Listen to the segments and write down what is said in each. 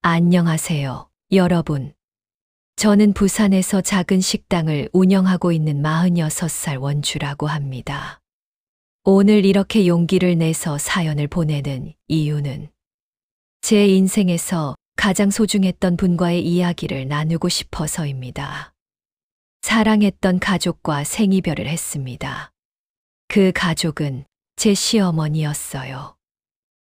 안녕하세요, 여러분. 저는 부산에서 작은 식당을 운영하고 있는 46살 원주라고 합니다. 오늘 이렇게 용기를 내서 사연을 보내는 이유는 제 인생에서 가장 소중했던 분과의 이야기를 나누고 싶어서입니다. 사랑했던 가족과 생이별을 했습니다. 그 가족은 제 시어머니였어요.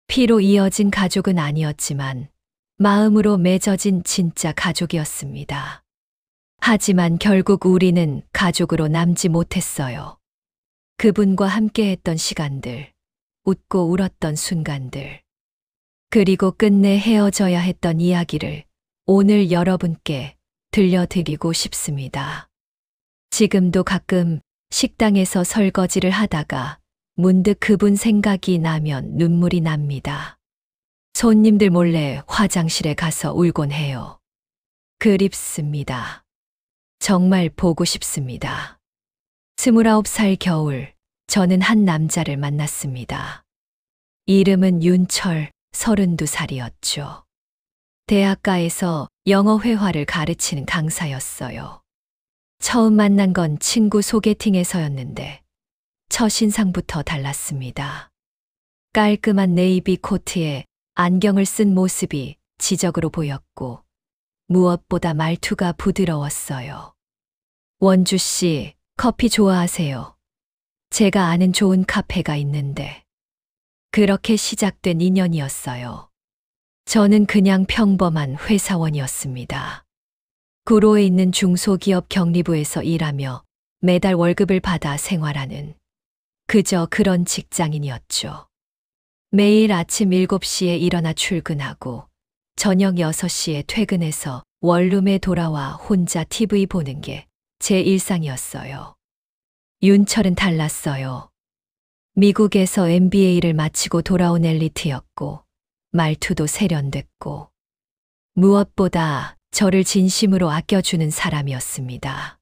피로 이어진 가족은 아니었지만 마음으로 맺어진 진짜 가족이었습니다. 하지만 결국 우리는 가족으로 남지 못했어요. 그분과 함께했던 시간들, 웃고 울었던 순간들, 그리고 끝내 헤어져야 했던 이야기를 오늘 여러분께 들려드리고 싶습니다. 지금도 가끔 식당에서 설거지를 하다가 문득 그분 생각이 나면 눈물이 납니다. 손님들 몰래 화장실에 가서 울곤 해요. 그립습니다. 정말 보고 싶습니다. 29살 겨울, 저는 한 남자를 만났습니다. 이름은 윤철, 32살이었죠. 대학가에서 영어 회화를 가르치는 강사였어요. 처음 만난 건 친구 소개팅에서였는데 첫인상부터 달랐습니다. 깔끔한 네이비 코트에 안경을 쓴 모습이 지적으로 보였고 무엇보다 말투가 부드러웠어요. 원주 씨, 커피 좋아하세요? 제가 아는 좋은 카페가 있는데. 그렇게 시작된 인연이었어요. 저는 그냥 평범한 회사원이었습니다. 구로에 있는 중소기업 경리부에서 일하며 매달 월급을 받아 생활하는 그저 그런 직장인이었죠. 매일 아침 7시에 일어나 출근하고 저녁 6시에 퇴근해서 원룸에 돌아와 혼자 TV 보는 게 제 일상이었어요. 윤철은 달랐어요. 미국에서 MBA를 마치고 돌아온 엘리트였고 말투도 세련됐고 무엇보다 저를 진심으로 아껴주는 사람이었습니다.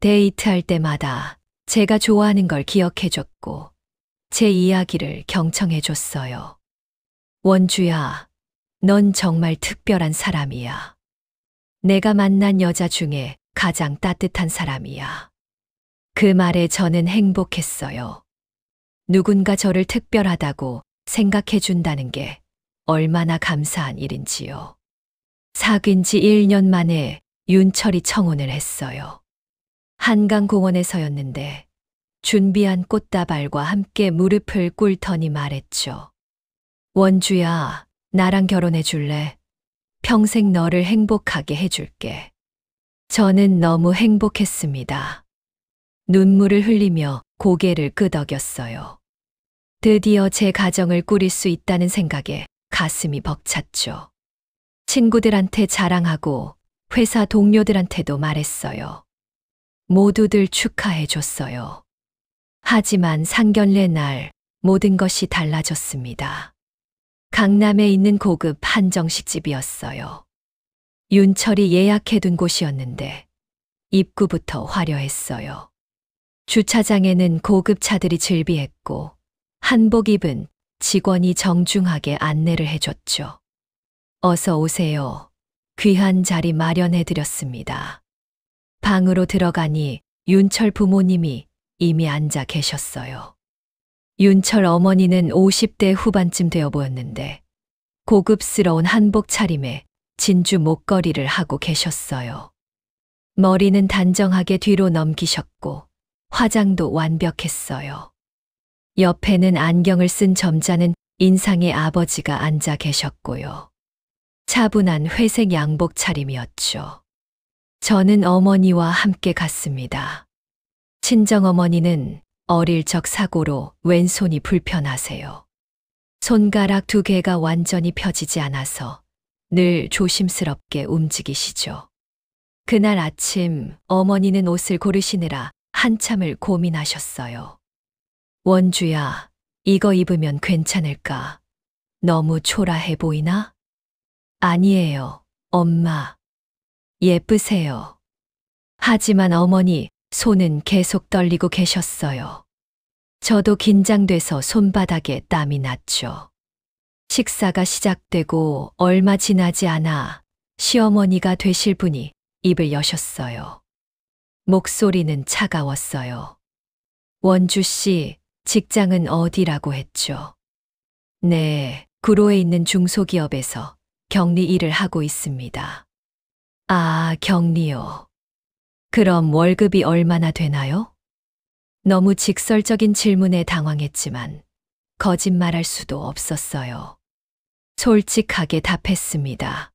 데이트할 때마다 제가 좋아하는 걸 기억해줬고 제 이야기를 경청해줬어요. 원주야, 넌 정말 특별한 사람이야. 내가 만난 여자 중에 가장 따뜻한 사람이야. 그 말에 저는 행복했어요. 누군가 저를 특별하다고 생각해준다는 게 얼마나 감사한 일인지요. 사귄 지 1년 만에 윤철이 청혼을 했어요. 한강공원에서였는데 준비한 꽃다발과 함께 무릎을 꿇더니 말했죠. 원주야, 나랑 결혼해 줄래? 평생 너를 행복하게 해줄게. 저는 너무 행복했습니다. 눈물을 흘리며 고개를 끄덕였어요. 드디어 제 가정을 꾸릴 수 있다는 생각에 가슴이 벅찼죠. 친구들한테 자랑하고 회사 동료들한테도 말했어요. 모두들 축하해 줬어요. 하지만 상견례 날 모든 것이 달라졌습니다. 강남에 있는 고급 한정식집이었어요. 윤철이 예약해둔 곳이었는데 입구부터 화려했어요. 주차장에는 고급 차들이 즐비했고 한복 입은 직원이 정중하게 안내를 해줬죠. 어서 오세요. 귀한 자리 마련해드렸습니다. 방으로 들어가니 윤철 부모님이 이미 앉아 계셨어요. 윤철 어머니는 50대 후반쯤 되어 보였는데 고급스러운 한복 차림에 진주 목걸이를 하고 계셨어요. 머리는 단정하게 뒤로 넘기셨고 화장도 완벽했어요. 옆에는 안경을 쓴 점잖은 인상의 아버지가 앉아 계셨고요. 차분한 회색 양복 차림이었죠. 저는 어머니와 함께 갔습니다. 친정어머니는 어릴 적 사고로 왼손이 불편하세요. 손가락 2개가 완전히 펴지지 않아서 늘 조심스럽게 움직이시죠. 그날 아침 어머니는 옷을 고르시느라 한참을 고민하셨어요. 원주야, 이거 입으면 괜찮을까? 너무 초라해 보이나? 아니에요, 엄마. 예쁘세요. 하지만 어머니 손은 계속 떨리고 계셨어요. 저도 긴장돼서 손바닥에 땀이 났죠. 식사가 시작되고 얼마 지나지 않아 시어머니가 되실 분이 입을 여셨어요. 목소리는 차가웠어요. 원주 씨, 직장은 어디라고 했죠? 네, 구로에 있는 중소기업에서 격리 일을 하고 있습니다. 아, 격리요. 그럼 월급이 얼마나 되나요? 너무 직설적인 질문에 당황했지만 거짓말할 수도 없었어요. 솔직하게 답했습니다.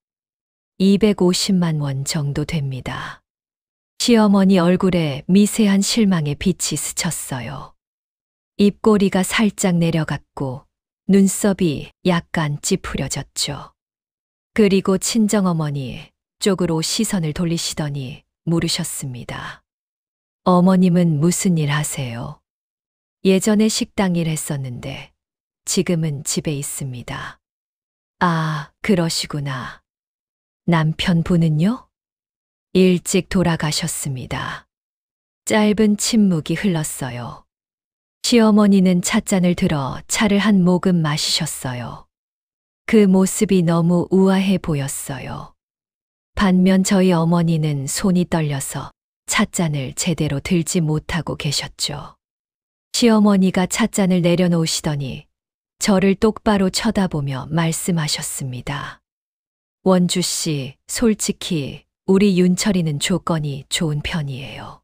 250만 원 정도 됩니다. 시어머니 얼굴에 미세한 실망의 빛이 스쳤어요. 입꼬리가 살짝 내려갔고 눈썹이 약간 찌푸려졌죠. 그리고 친정어머니 쪽으로 시선을 돌리시더니 물으셨습니다. 어머님은 무슨 일 하세요? 예전에 식당 일 했었는데 지금은 집에 있습니다. 아, 그러시구나. 남편분은요? 일찍 돌아가셨습니다. 짧은 침묵이 흘렀어요. 시어머니는 찻잔을 들어 차를 한 모금 마시셨어요. 그 모습이 너무 우아해 보였어요. 반면 저희 어머니는 손이 떨려서 찻잔을 제대로 들지 못하고 계셨죠. 시어머니가 찻잔을 내려놓으시더니 저를 똑바로 쳐다보며 말씀하셨습니다. 원주 씨, 솔직히 우리 윤철이는 조건이 좋은 편이에요.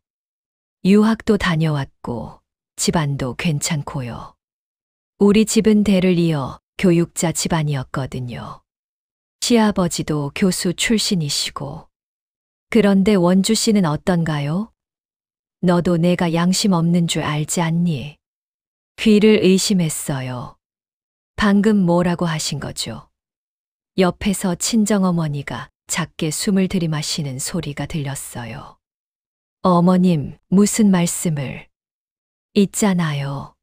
유학도 다녀왔고 집안도 괜찮고요. 우리 집은 대를 이어 교육자 집안이었거든요. 시아버지도 교수 출신이시고. 그런데 원주 씨는 어떤가요? 너도 내가 양심 없는 줄 알지 않니? 귀를 의심했어요. 방금 뭐라고 하신 거죠? 옆에서 친정어머니가 작게 숨을 들이마시는 소리가 들렸어요. 어머님, 무슨 말씀을? 있잖아요.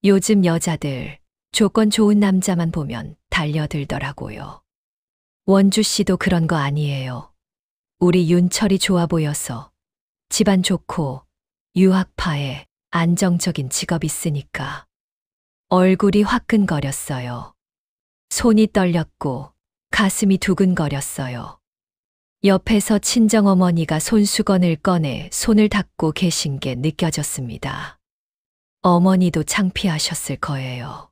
요즘 여자들 조건 좋은 남자만 보면 달려들더라고요. 원주 씨도 그런 거 아니에요. 우리 윤철이 좋아 보여서 집안 좋고 유학파에 안정적인 직업 있으니까. 얼굴이 화끈거렸어요. 손이 떨렸고 가슴이 두근거렸어요. 옆에서 친정어머니가 손수건을 꺼내 손을 닦고 계신 게 느껴졌습니다. 어머니도 창피하셨을 거예요.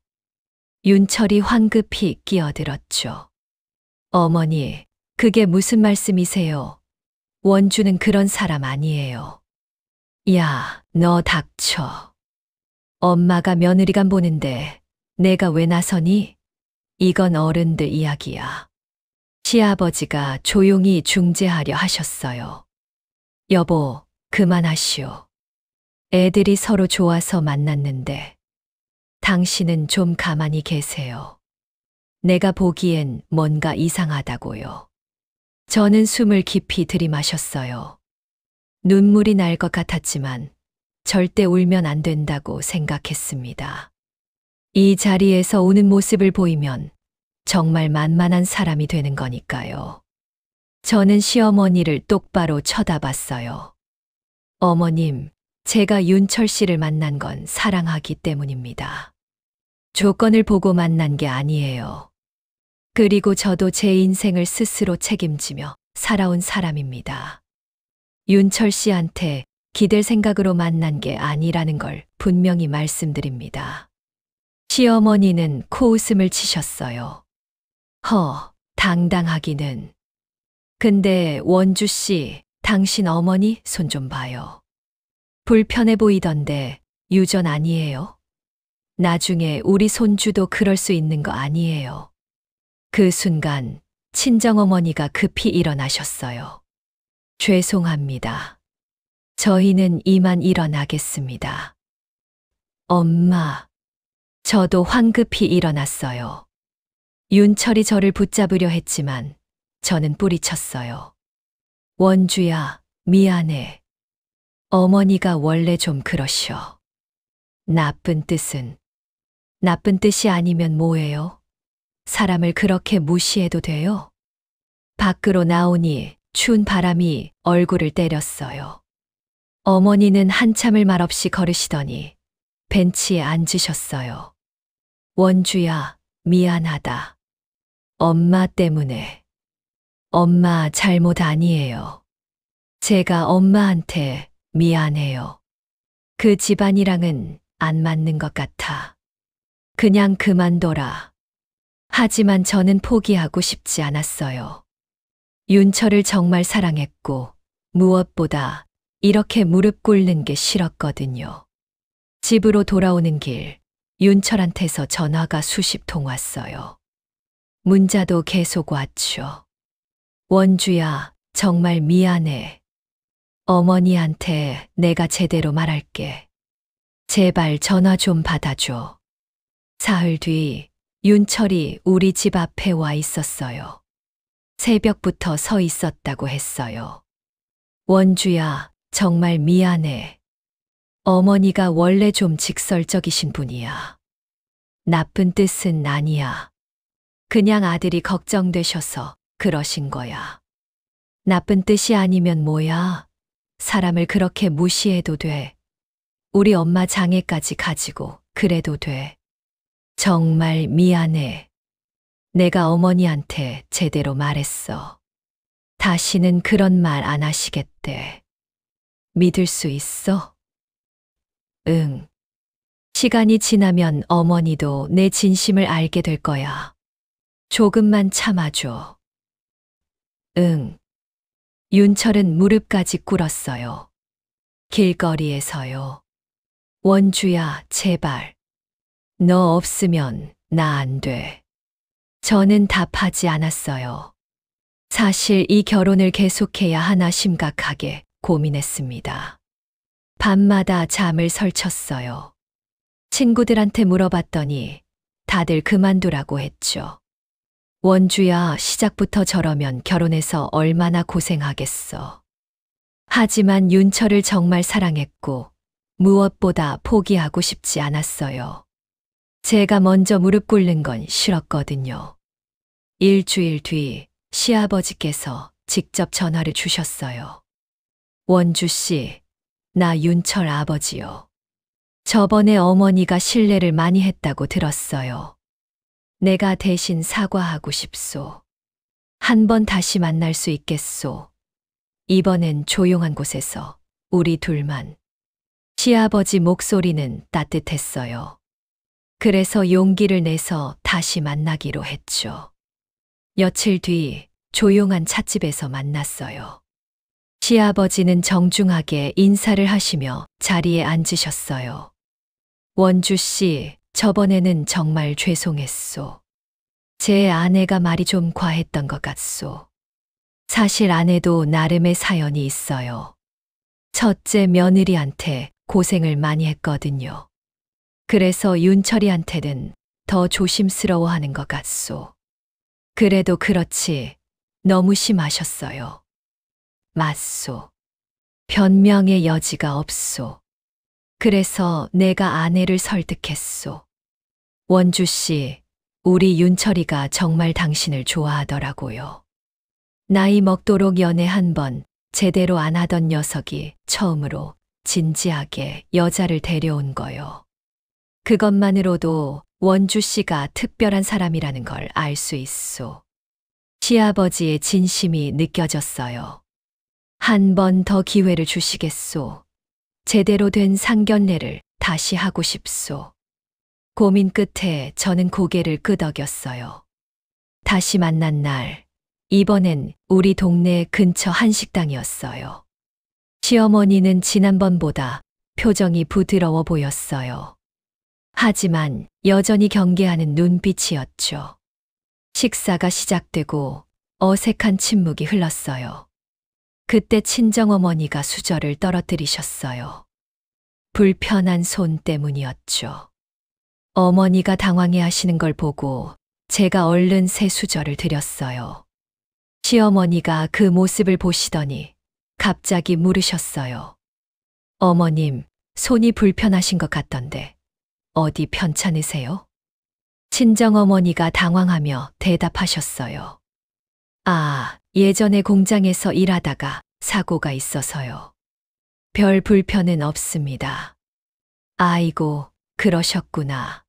윤철이 황급히 끼어들었죠. 어머니, 그게 무슨 말씀이세요? 원주는 그런 사람 아니에요. 야, 너 닥쳐. 엄마가 며느리간 보는데 내가 왜 나서니? 이건 어른들 이야기야. 시아버지가 조용히 중재하려 하셨어요. 여보, 그만하시오. 애들이 서로 좋아서 만났는데 당신은 좀 가만히 계세요. 내가 보기엔 뭔가 이상하다고요. 저는 숨을 깊이 들이마셨어요. 눈물이 날 것 같았지만 절대 울면 안 된다고 생각했습니다. 이 자리에서 우는 모습을 보이면 정말 만만한 사람이 되는 거니까요. 저는 시어머니를 똑바로 쳐다봤어요. 어머님, 제가 윤철 씨를 만난 건 사랑하기 때문입니다. 조건을 보고 만난 게 아니에요. 그리고 저도 제 인생을 스스로 책임지며 살아온 사람입니다. 윤철 씨한테 기댈 생각으로 만난 게 아니라는 걸 분명히 말씀드립니다. 시어머니는 코웃음을 치셨어요. 당당하기는. 근데 원주 씨, 당신 어머니 손 좀 봐요. 불편해 보이던데 유전 아니에요? 나중에 우리 손주도 그럴 수 있는 거 아니에요. 그 순간 친정어머니가 급히 일어나셨어요. 죄송합니다. 저희는 이만 일어나겠습니다. 엄마. 저도 황급히 일어났어요. 윤철이 저를 붙잡으려 했지만 저는 뿌리쳤어요. 원주야, 미안해. 어머니가 원래 좀 그러셔. 나쁜 뜻이 아니면 뭐예요? 사람을 그렇게 무시해도 돼요? 밖으로 나오니 추운 바람이 얼굴을 때렸어요. 어머니는 한참을 말없이 걸으시더니 벤치에 앉으셨어요. 원주야, 미안하다. 엄마 때문에. 엄마 잘못 아니에요. 제가 엄마한테 미안해요. 그 집안이랑은 안 맞는 것 같아. 그냥 그만둬라. 하지만 저는 포기하고 싶지 않았어요. 윤철을 정말 사랑했고 무엇보다 이렇게 무릎 꿇는 게 싫었거든요. 집으로 돌아오는 길, 윤철한테서 전화가 수십 통 왔어요. 문자도 계속 왔죠. 원주야, 정말 미안해. 어머니한테 내가 제대로 말할게. 제발 전화 좀 받아줘. 사흘 뒤 윤철이 우리 집 앞에 와 있었어요. 새벽부터 서 있었다고 했어요. 원주야, 정말 미안해. 어머니가 원래 좀 직설적이신 분이야. 나쁜 뜻은 아니야. 그냥 아들이 걱정되셔서 그러신 거야. 나쁜 뜻이 아니면 뭐야? 사람을 그렇게 무시해도 돼. 우리 엄마 장애까지 가지고 그래도 돼. 정말 미안해. 내가 어머니한테 제대로 말했어. 다시는 그런 말 안 하시겠대. 믿을 수 있어? 응. 시간이 지나면 어머니도 내 진심을 알게 될 거야. 조금만 참아줘. 응. 윤철은 무릎까지 꿇었어요. 길거리에서요. 원주야, 제발. 너 없으면 나 안 돼. 저는 답하지 않았어요. 사실 이 결혼을 계속해야 하나 심각하게 고민했습니다. 밤마다 잠을 설쳤어요. 친구들한테 물어봤더니 다들 그만두라고 했죠. 원주야, 시작부터 저러면 결혼해서 얼마나 고생하겠어. 하지만 윤철을 정말 사랑했고 무엇보다 포기하고 싶지 않았어요. 제가 먼저 무릎 꿇는 건 싫었거든요. 일주일 뒤 시아버지께서 직접 전화를 주셨어요. 원주 씨, 나 윤철 아버지요. 저번에 어머니가 실례를 많이 했다고 들었어요. 내가 대신 사과하고 싶소. 한 번 다시 만날 수 있겠소. 이번엔 조용한 곳에서 우리 둘만. 시아버지 목소리는 따뜻했어요. 그래서 용기를 내서 다시 만나기로 했죠. 며칠 뒤 조용한 찻집에서 만났어요. 시아버지는 정중하게 인사를 하시며 자리에 앉으셨어요. 원주 씨, 저번에는 정말 죄송했소. 제 아내가 말이 좀 과했던 것 같소. 사실 아내도 나름의 사연이 있어요. 첫째 며느리한테 고생을 많이 했거든요. 그래서 윤철이한테는 더 조심스러워하는 것 같소. 그래도 그렇지 너무 심하셨어요. 맞소. 변명의 여지가 없소. 그래서 내가 아내를 설득했소. 원주 씨, 우리 윤철이가 정말 당신을 좋아하더라고요. 나이 먹도록 연애 한 번 제대로 안 하던 녀석이 처음으로 진지하게 여자를 데려온 거요. 그것만으로도 원주 씨가 특별한 사람이라는 걸 알 수 있소. 시아버지의 진심이 느껴졌어요. 한 번 더 기회를 주시겠소. 제대로 된 상견례를 다시 하고 싶소. 고민 끝에 저는 고개를 끄덕였어요. 다시 만난 날, 이번엔 우리 동네 근처 한식당이었어요. 시어머니는 지난번보다 표정이 부드러워 보였어요. 하지만 여전히 경계하는 눈빛이었죠. 식사가 시작되고 어색한 침묵이 흘렀어요. 그때 친정어머니가 수저를 떨어뜨리셨어요. 불편한 손 때문이었죠. 어머니가 당황해 하시는 걸 보고 제가 얼른 새 수저를 드렸어요. 시어머니가 그 모습을 보시더니 갑자기 물으셨어요. 어머님, 손이 불편하신 것 같던데 어디 편찮으세요? 친정어머니가 당황하며 대답하셨어요. 아, 예전에 공장에서 일하다가 사고가 있어서요. 별 불편은 없습니다. 아이고, 그러셨구나.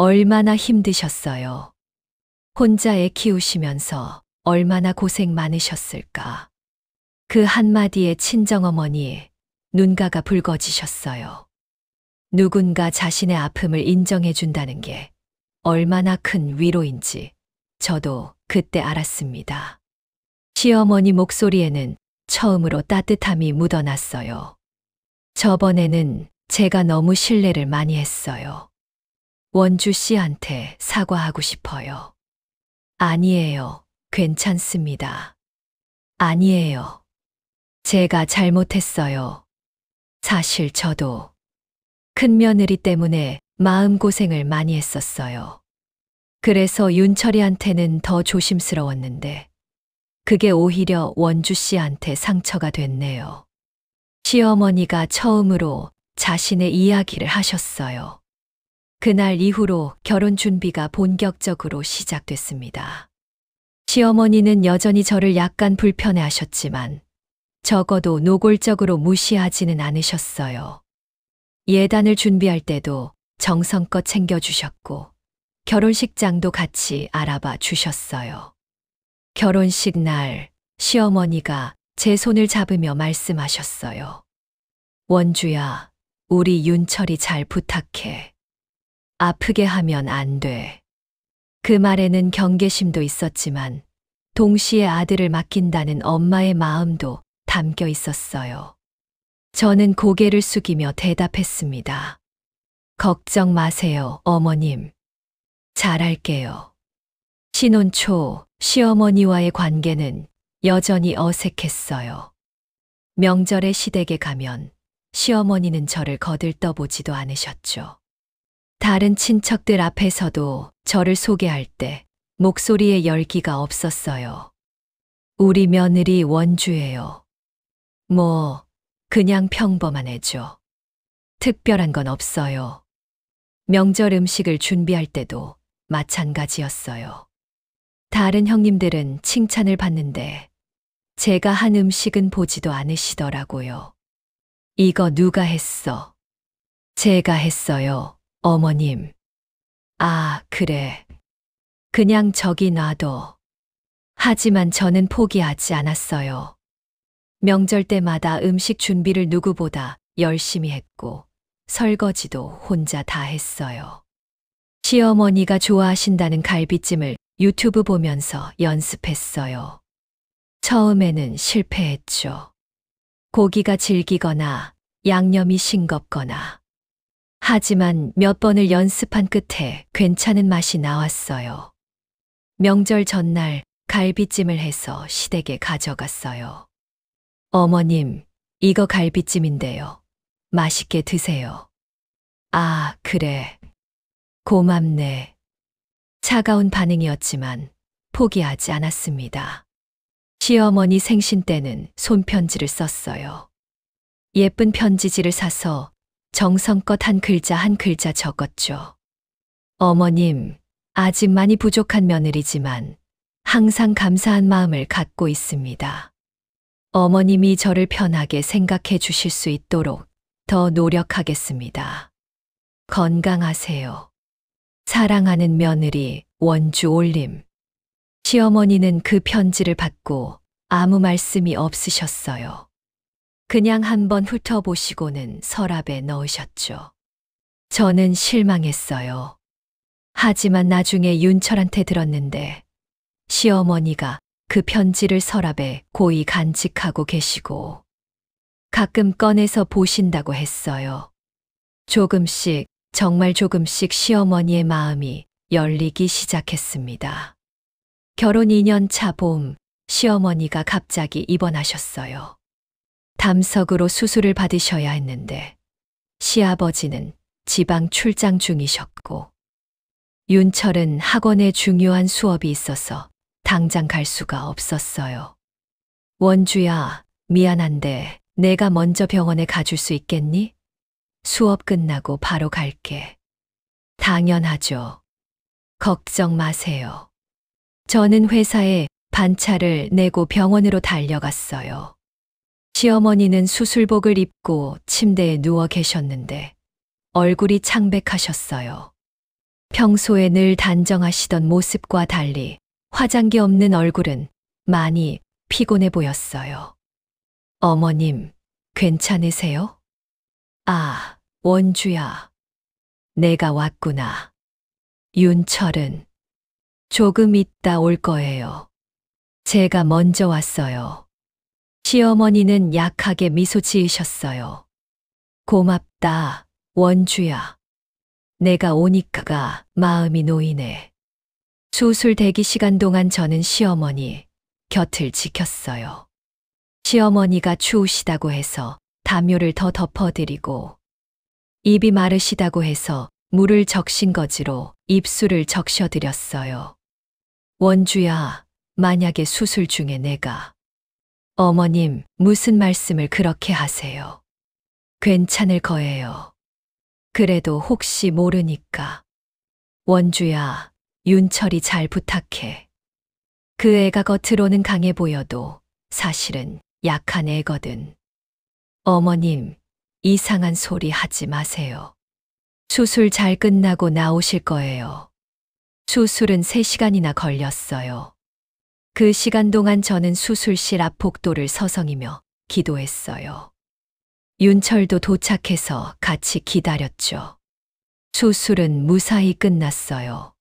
얼마나 힘드셨어요. 혼자 애 키우시면서 얼마나 고생 많으셨을까. 그 한마디에 친정어머니 눈가가 붉어지셨어요. 누군가 자신의 아픔을 인정해 준다는 게 얼마나 큰 위로인지 저도 그때 알았습니다. 시어머니 목소리에는 처음으로 따뜻함이 묻어났어요. 저번에는 제가 너무 신뢰를 많이 했어요. 원주 씨한테 사과하고 싶어요. 아니에요. 괜찮습니다. 아니에요. 제가 잘못했어요. 사실 저도 큰 며느리 때문에 마음고생을 많이 했었어요. 그래서 윤철이한테는 더 조심스러웠는데 그게 오히려 원주 씨한테 상처가 됐네요. 시어머니가 처음으로 자신의 이야기를 하셨어요. 그날 이후로 결혼 준비가 본격적으로 시작됐습니다. 시어머니는 여전히 저를 약간 불편해 하셨지만 적어도 노골적으로 무시하지는 않으셨어요. 예단을 준비할 때도 정성껏 챙겨주셨고 결혼식장도 같이 알아봐 주셨어요. 결혼식 날 시어머니가 제 손을 잡으며 말씀하셨어요. 원주야, 우리 윤철이 잘 부탁해. 아프게 하면 안 돼. 그 말에는 경계심도 있었지만 동시에 아들을 맡긴다는 엄마의 마음도 담겨 있었어요. 저는 고개를 숙이며 대답했습니다. 걱정 마세요, 어머님. 잘할게요. 신혼 초 시어머니와의 관계는 여전히 어색했어요. 명절에 시댁에 가면 시어머니는 저를 거들떠보지도 않으셨죠. 다른 친척들 앞에서도 저를 소개할 때 목소리에 열기가 없었어요. 우리 며느리 원주예요. 뭐, 그냥 평범한 애죠. 특별한 건 없어요. 명절 음식을 준비할 때도 마찬가지였어요. 다른 형님들은 칭찬을 받는데 제가 한 음식은 보지도 않으시더라고요. 이거 누가 했어? 제가 했어요, 어머님. 아, 그래. 그냥 저기 놔둬. 하지만 저는 포기하지 않았어요. 명절 때마다 음식 준비를 누구보다 열심히 했고 설거지도 혼자 다 했어요. 시어머니가 좋아하신다는 갈비찜을 유튜브 보면서 연습했어요. 처음에는 실패했죠. 고기가 질기거나 양념이 싱겁거나. 하지만 몇 번을 연습한 끝에 괜찮은 맛이 나왔어요. 명절 전날 갈비찜을 해서 시댁에 가져갔어요. 어머님, 이거 갈비찜인데요. 맛있게 드세요. 아, 그래. 고맙네. 차가운 반응이었지만 포기하지 않았습니다. 시어머니 생신 때는 손편지를 썼어요. 예쁜 편지지를 사서 정성껏 한 글자 한 글자 적었죠. 어머님, 아직 많이 부족한 며느리지만 항상 감사한 마음을 갖고 있습니다. 어머님이 저를 편하게 생각해 주실 수 있도록 더 노력하겠습니다. 건강하세요. 사랑하는 며느리 원주 올림. 시어머니는 그 편지를 받고 아무 말씀이 없으셨어요. 그냥 한번 훑어보시고는 서랍에 넣으셨죠. 저는 실망했어요. 하지만 나중에 윤철한테 들었는데 시어머니가 그 편지를 서랍에 고이 간직하고 계시고 가끔 꺼내서 보신다고 했어요. 조금씩, 정말 조금씩 시어머니의 마음이 열리기 시작했습니다. 결혼 2년 차 봄, 시어머니가 갑자기 입원하셨어요. 담석으로 수술을 받으셔야 했는데 시아버지는 지방 출장 중이셨고 윤철은 학원에 중요한 수업이 있어서 당장 갈 수가 없었어요. 원주야, 미안한데 내가 먼저 병원에 가줄 수 있겠니? 수업 끝나고 바로 갈게. 당연하죠. 걱정 마세요. 저는 회사에 반차를 내고 병원으로 달려갔어요. 시어머니는 수술복을 입고 침대에 누워 계셨는데 얼굴이 창백하셨어요. 평소에 늘 단정하시던 모습과 달리 화장기 없는 얼굴은 많이 피곤해 보였어요. 어머님, 괜찮으세요? 아, 원주야. 내가 왔구나. 윤철은 조금 있다 올 거예요. 제가 먼저 왔어요. 시어머니는 약하게 미소 지으셨어요. 고맙다, 원주야. 내가 오니까가 마음이 놓이네. 수술 대기 시간 동안 저는 시어머니 곁을 지켰어요. 시어머니가 추우시다고 해서 담요를 더 덮어드리고, 입이 마르시다고 해서 물을 적신 거지로 입술을 적셔드렸어요. 원주야, 만약에 수술 중에 내가 어머님, 무슨 말씀을 그렇게 하세요? 괜찮을 거예요. 그래도 혹시 모르니까. 원주야, 윤철이 잘 부탁해. 그 애가 겉으로는 강해 보여도 사실은 약한 애거든. 어머님, 이상한 소리 하지 마세요. 수술 잘 끝나고 나오실 거예요. 수술은 3시간이나 걸렸어요. 그 시간 동안 저는 수술실 앞 복도를 서성이며 기도했어요. 윤철도 도착해서 같이 기다렸죠. 수술은 무사히 끝났어요.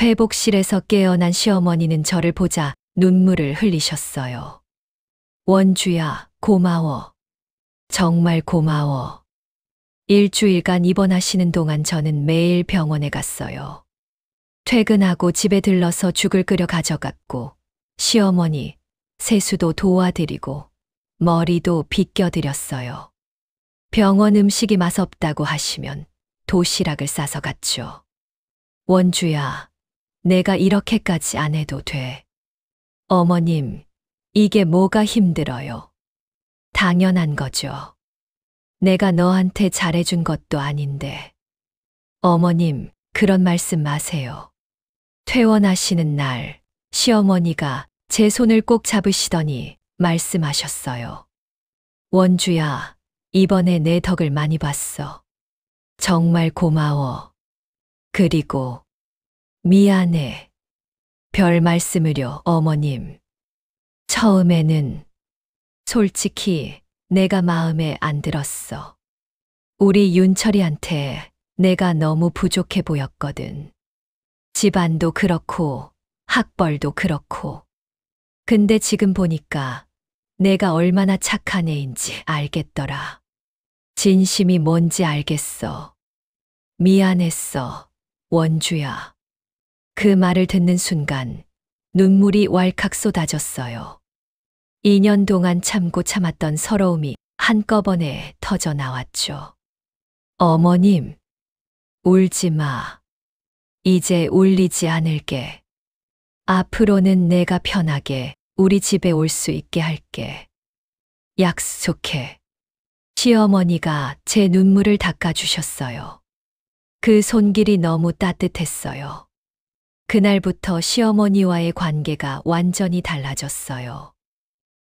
회복실에서 깨어난 시어머니는 저를 보자 눈물을 흘리셨어요. 원주야, 고마워. 정말 고마워. 일주일간 입원하시는 동안 저는 매일 병원에 갔어요. 퇴근하고 집에 들러서 죽을 끓여 가져갔고, 시어머니 세수도 도와드리고, 머리도 빗겨드렸어요. 병원 음식이 맛없다고 하시면 도시락을 싸서 갔죠. 원주야, 내가 이렇게까지 안 해도 돼. 어머님, 이게 뭐가 힘들어요? 당연한 거죠. 내가 너한테 잘해준 것도 아닌데. 어머님, 그런 말씀 마세요. 퇴원하시는 날, 시어머니가 제 손을 꼭 잡으시더니 말씀하셨어요. 원주야, 이번에 내 덕을 많이 봤어. 정말 고마워. 그리고 미안해. 별 말씀을요, 어머님. 처음에는 솔직히 내가 마음에 안 들었어. 우리 윤철이한테 내가 너무 부족해 보였거든. 집안도 그렇고 학벌도 그렇고. 근데 지금 보니까 내가 얼마나 착한 애인지 알겠더라. 진심이 뭔지 알겠어. 미안했어, 원주야. 그 말을 듣는 순간 눈물이 왈칵 쏟아졌어요. 2년 동안 참고 참았던 서러움이 한꺼번에 터져 나왔죠. 어머님, 울지 마. 이제 울리지 않을게. 앞으로는 내가 편하게 우리 집에 올 수 있게 할게. 약속해. 시어머니가 제 눈물을 닦아주셨어요. 그 손길이 너무 따뜻했어요. 그날부터 시어머니와의 관계가 완전히 달라졌어요.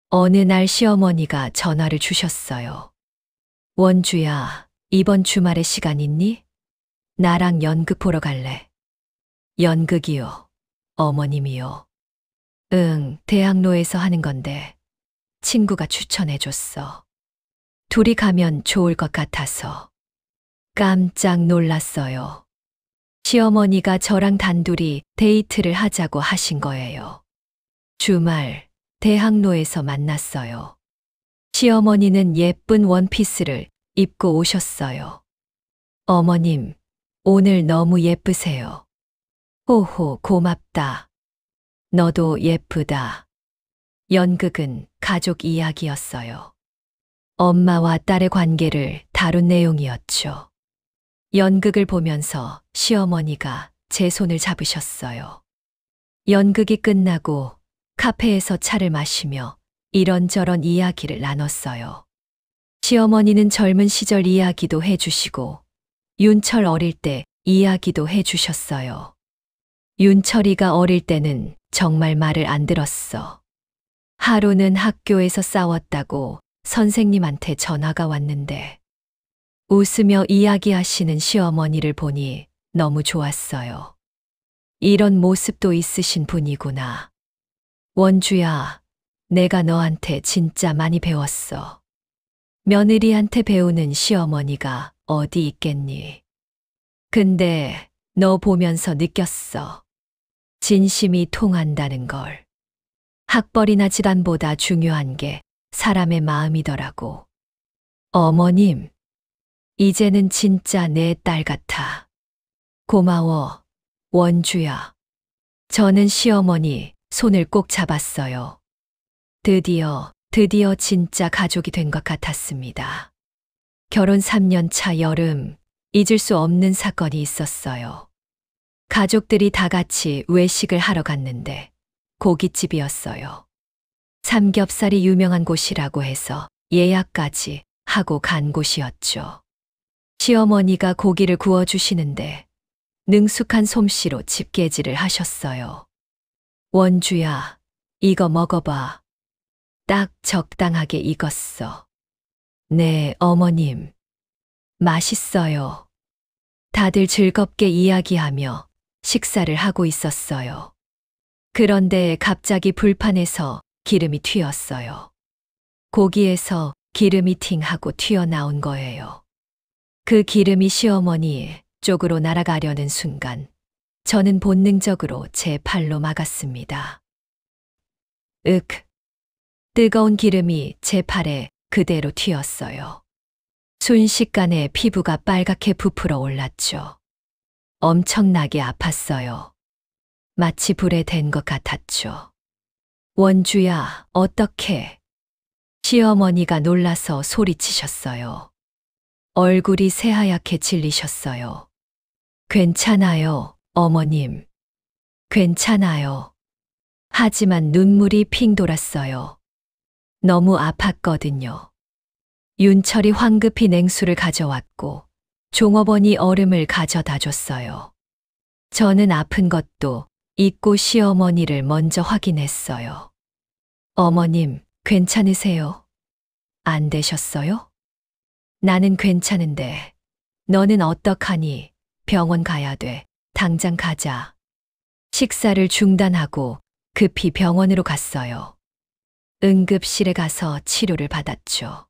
어느 날 시어머니가 전화를 주셨어요. 원주야, 이번 주말에 시간 있니? 나랑 연극 보러 갈래. 연극이요. 어머님이요. 응, 대학로에서 하는 건데 친구가 추천해줬어. 둘이 가면 좋을 것 같아서. 깜짝 놀랐어요. 시어머니가 저랑 단둘이 데이트를 하자고 하신 거예요. 주말 대학로에서 만났어요. 시어머니는 예쁜 원피스를 입고 오셨어요. 어머님, 오늘 너무 예쁘세요. 호호, 고맙다. 너도 예쁘다. 연극은 가족 이야기였어요. 엄마와 딸의 관계를 다룬 내용이었죠. 연극을 보면서 시어머니가 제 손을 잡으셨어요. 연극이 끝나고 카페에서 차를 마시며 이런저런 이야기를 나눴어요. 시어머니는 젊은 시절 이야기도 해주시고 윤철 어릴 때 이야기도 해주셨어요. 윤철이가 어릴 때는 정말 말을 안 들었어. 하루는 학교에서 싸웠다고 선생님한테 전화가 왔는데 웃으며 이야기하시는 시어머니를 보니 너무 좋았어요. 이런 모습도 있으신 분이구나. 원주야, 내가 너한테 진짜 많이 배웠어. 며느리한테 배우는 시어머니가 어디 있겠니? 근데 너 보면서 느꼈어. 진심이 통한다는 걸. 학벌이나 집안보다 중요한 게 사람의 마음이더라고. 어머님, 이제는 진짜 내 딸 같아. 고마워, 원주야. 저는 시어머니 손을 꼭 잡았어요. 드디어 진짜 가족이 된 것 같았습니다. 결혼 3년 차 여름, 잊을 수 없는 사건이 있었어요. 가족들이 다 같이 외식을 하러 갔는데 고깃집이었어요. 삼겹살이 유명한 곳이라고 해서 예약까지 하고 간 곳이었죠. 시어머니가 고기를 구워주시는데 능숙한 솜씨로 집게질을 하셨어요. 원주야, 이거 먹어봐. 딱 적당하게 익었어. 네, 어머님. 맛있어요. 다들 즐겁게 이야기하며 식사를 하고 있었어요. 그런데 갑자기 불판에서 기름이 튀었어요. 고기에서 기름이 팅하고 튀어나온 거예요. 그 기름이 시어머니 쪽으로 날아가려는 순간 저는 본능적으로 제 팔로 막았습니다. 뜨거운 기름이 제 팔에 그대로 튀었어요. 순식간에 피부가 빨갛게 부풀어 올랐죠. 엄청나게 아팠어요. 마치 불에 댄 것 같았죠. 원주야, 어떡해. 시어머니가 놀라서 소리치셨어요. 얼굴이 새하얗게 질리셨어요. 괜찮아요, 어머님. 괜찮아요. 하지만 눈물이 핑 돌았어요. 너무 아팠거든요. 윤철이 황급히 냉수를 가져왔고 종업원이 얼음을 가져다 줬어요. 저는 아픈 것도 잊고 시어머니를 먼저 확인했어요. 어머님, 괜찮으세요? 안 되셨어요? 나는 괜찮은데 너는 어떡하니? 병원 가야 돼. 당장 가자. 식사를 중단하고 급히 병원으로 갔어요. 응급실에 가서 치료를 받았죠.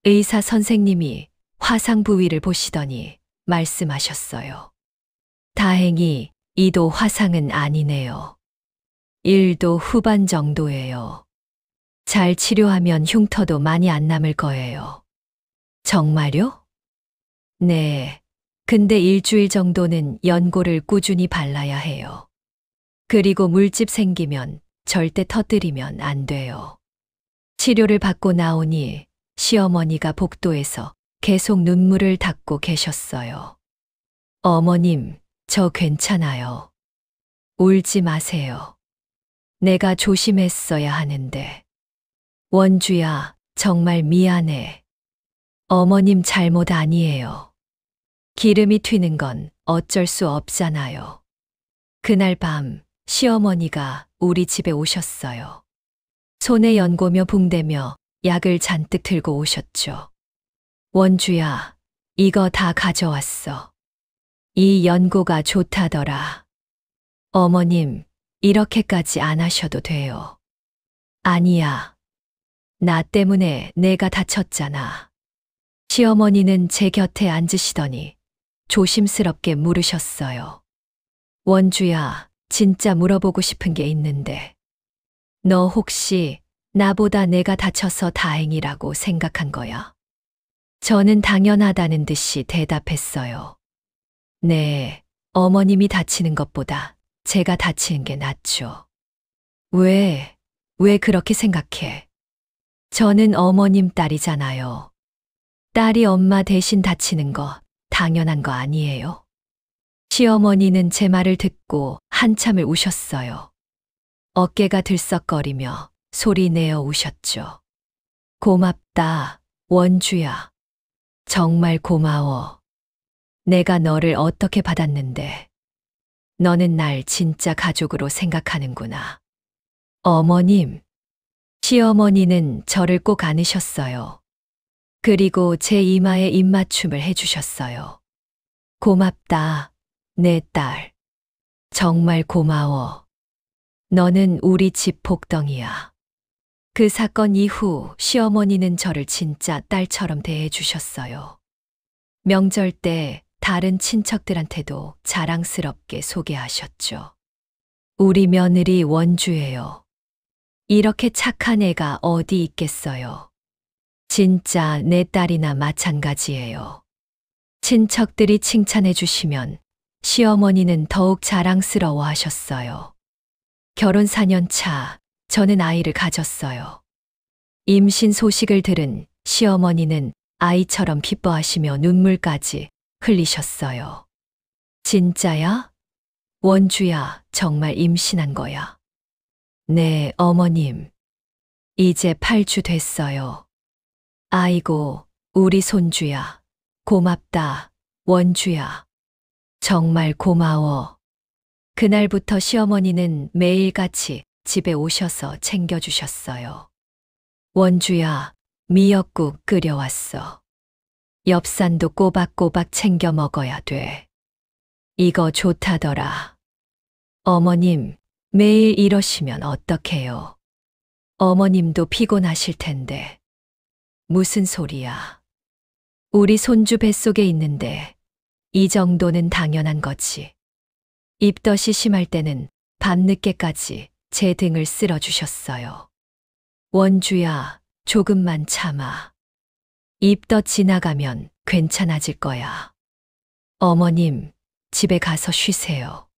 의사 선생님이 화상 부위를 보시더니 말씀하셨어요. 다행히 2도 화상은 아니네요. 1도 후반 정도예요. 잘 치료하면 흉터도 많이 안 남을 거예요. 정말요? 네. 근데 일주일 정도는 연고를 꾸준히 발라야 해요. 그리고 물집 생기면 절대 터뜨리면 안 돼요. 치료를 받고 나오니 시어머니가 복도에서 계속 눈물을 닦고 계셨어요. 어머님, 저 괜찮아요. 울지 마세요. 내가 조심했어야 하는데. 원주야, 정말 미안해. 어머님 잘못 아니에요. 기름이 튀는 건 어쩔 수 없잖아요. 그날 밤 시어머니가 우리 집에 오셨어요. 손에 연고며 붕대며 약을 잔뜩 들고 오셨죠. 원주야, 이거 다 가져왔어. 이 연고가 좋다더라. 어머님, 이렇게까지 안 하셔도 돼요. 아니야. 나 때문에 내가 다쳤잖아. 시어머니는 제 곁에 앉으시더니 조심스럽게 물으셨어요. 원주야, 진짜 물어보고 싶은 게 있는데. 너 혹시 나보다 내가 다쳐서 다행이라고 생각한 거야? 저는 당연하다는 듯이 대답했어요. 네, 어머님이 다치는 것보다 제가 다치는 게 낫죠. 왜 그렇게 생각해? 저는 어머님 딸이잖아요. 딸이 엄마 대신 다치는 거 당연한 거 아니에요? 시어머니는 제 말을 듣고 한참을 우셨어요. 어깨가 들썩거리며 소리 내어 우셨죠. 고맙다, 원주야. 정말 고마워. 내가 너를 어떻게 받았는데. 너는 날 진짜 가족으로 생각하는구나. 어머님. 시어머니는 저를 꼭 안으셨어요. 그리고 제 이마에 입맞춤을 해주셨어요. 고맙다, 내 딸, 정말 고마워. 너는 우리 집 복덩이야. 그 사건 이후 시어머니는 저를 진짜 딸처럼 대해 주셨어요. 명절 때 다른 친척들한테도 자랑스럽게 소개하셨죠. 우리 며느리 원주예요. 이렇게 착한 애가 어디 있겠어요. 진짜 내 딸이나 마찬가지예요. 친척들이 칭찬해 주시면 시어머니는 더욱 자랑스러워 하셨어요. 결혼 4년 차, 저는 아이를 가졌어요. 임신 소식을 들은 시어머니는 아이처럼 기뻐하시며 눈물까지 흘리셨어요. 진짜야? 원주야, 정말 임신한 거야. 네, 어머님. 이제 8주 됐어요. 아이고, 우리 손주야. 고맙다, 원주야. 정말 고마워. 그날부터 시어머니는 매일같이 집에 오셔서 챙겨주셨어요. 원주야, 미역국 끓여왔어. 엽산도 꼬박꼬박 챙겨 먹어야 돼. 이거 좋다더라. 어머님, 매일 이러시면 어떡해요? 어머님도 피곤하실 텐데. 무슨 소리야. 우리 손주 뱃속에 있는데 이 정도는 당연한 거지. 입덧이 심할 때는 밤늦게까지 제 등을 쓸어주셨어요. 원주야, 조금만 참아. 입덧 지나가면 괜찮아질 거야. 어머님, 집에 가서 쉬세요.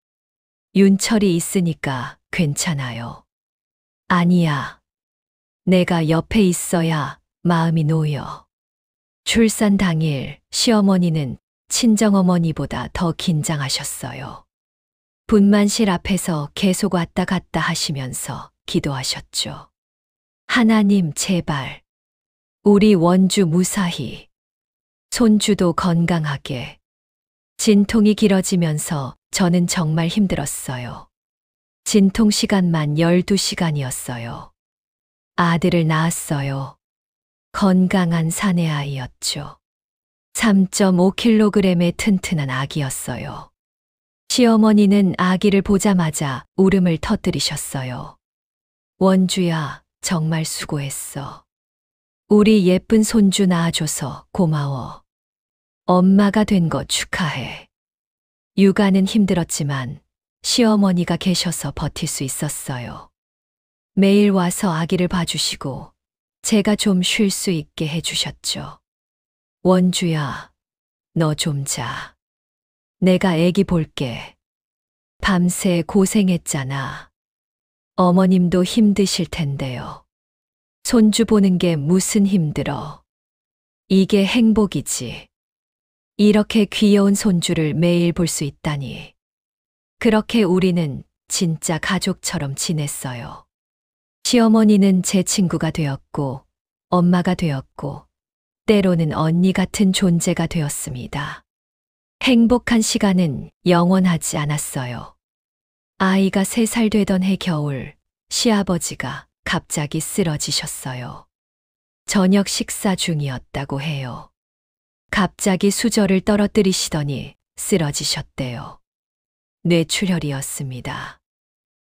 윤철이 있으니까 괜찮아요. 아니야. 내가 옆에 있어야 마음이 놓여. 출산 당일 시어머니는 친정어머니보다 더 긴장하셨어요. 분만실 앞에서 계속 왔다 갔다 하시면서 기도하셨죠. 하나님 제발, 우리 원주 무사히, 손주도 건강하게. 진통이 길어지면서 저는 정말 힘들었어요. 진통 시간만 12시간이었어요. 아들을 낳았어요. 건강한 사내아이였죠. 3.5kg의 튼튼한 아기였어요. 시어머니는 아기를 보자마자 울음을 터뜨리셨어요. 원주야, 정말 수고했어. 우리 예쁜 손주 낳아줘서 고마워. 엄마가 된 거 축하해. 육아는 힘들었지만 시어머니가 계셔서 버틸 수 있었어요. 매일 와서 아기를 봐주시고 제가 좀 쉴 수 있게 해주셨죠. 원주야, 너 좀 자. 내가 애기 볼게. 밤새 고생했잖아. 어머님도 힘드실 텐데요. 손주 보는 게 무슨 힘들어. 이게 행복이지. 이렇게 귀여운 손주를 매일 볼 수 있다니. 그렇게 우리는 진짜 가족처럼 지냈어요. 시어머니는 제 친구가 되었고, 엄마가 되었고, 때로는 언니 같은 존재가 되었습니다. 행복한 시간은 영원하지 않았어요. 아이가 3살 되던 해 겨울, 시아버지가 갑자기 쓰러지셨어요. 저녁 식사 중이었다고 해요. 갑자기 수저를 떨어뜨리시더니 쓰러지셨대요. 뇌출혈이었습니다.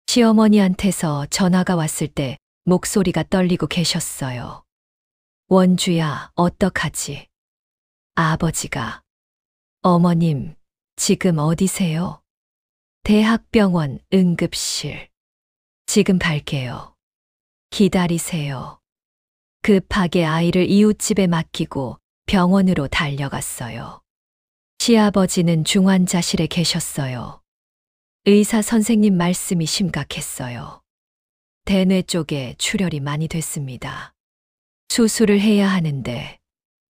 시어머니한테서 전화가 왔을 때 목소리가 떨리고 계셨어요. 원주야, 어떡하지? 아버지가. 어머님, 지금 어디세요? 대학병원 응급실. 지금 갈게요. 기다리세요. 급하게 아이를 이웃집에 맡기고 병원으로 달려갔어요. 시아버지는 중환자실에 계셨어요. 의사 선생님 말씀이 심각했어요. 대뇌 쪽에 출혈이 많이 됐습니다. 수술을 해야 하는데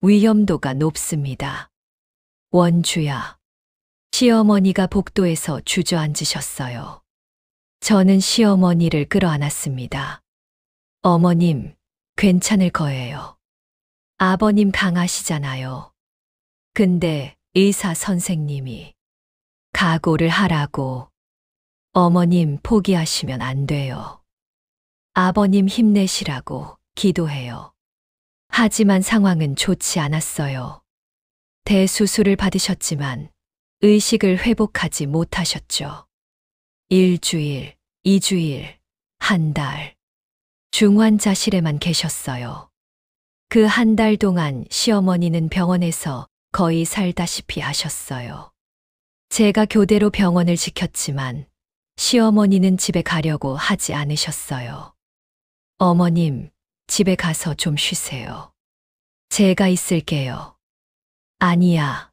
위험도가 높습니다. 원주야. 시어머니가 복도에서 주저앉으셨어요. 저는 시어머니를 끌어안았습니다. 어머님, 괜찮을 거예요. 아버님 강하시잖아요. 근데 의사 선생님이 각오를 하라고. 어머님 포기하시면 안 돼요. 아버님 힘내시라고 기도해요. 하지만 상황은 좋지 않았어요. 대수술을 받으셨지만 의식을 회복하지 못하셨죠. 일주일, 이주일, 한 달. 중환자실에만 계셨어요. 그 한 달 동안 시어머니는 병원에서 거의 살다시피 하셨어요. 제가 교대로 병원을 지켰지만 시어머니는 집에 가려고 하지 않으셨어요. 어머님, 집에 가서 좀 쉬세요. 제가 있을게요. 아니야.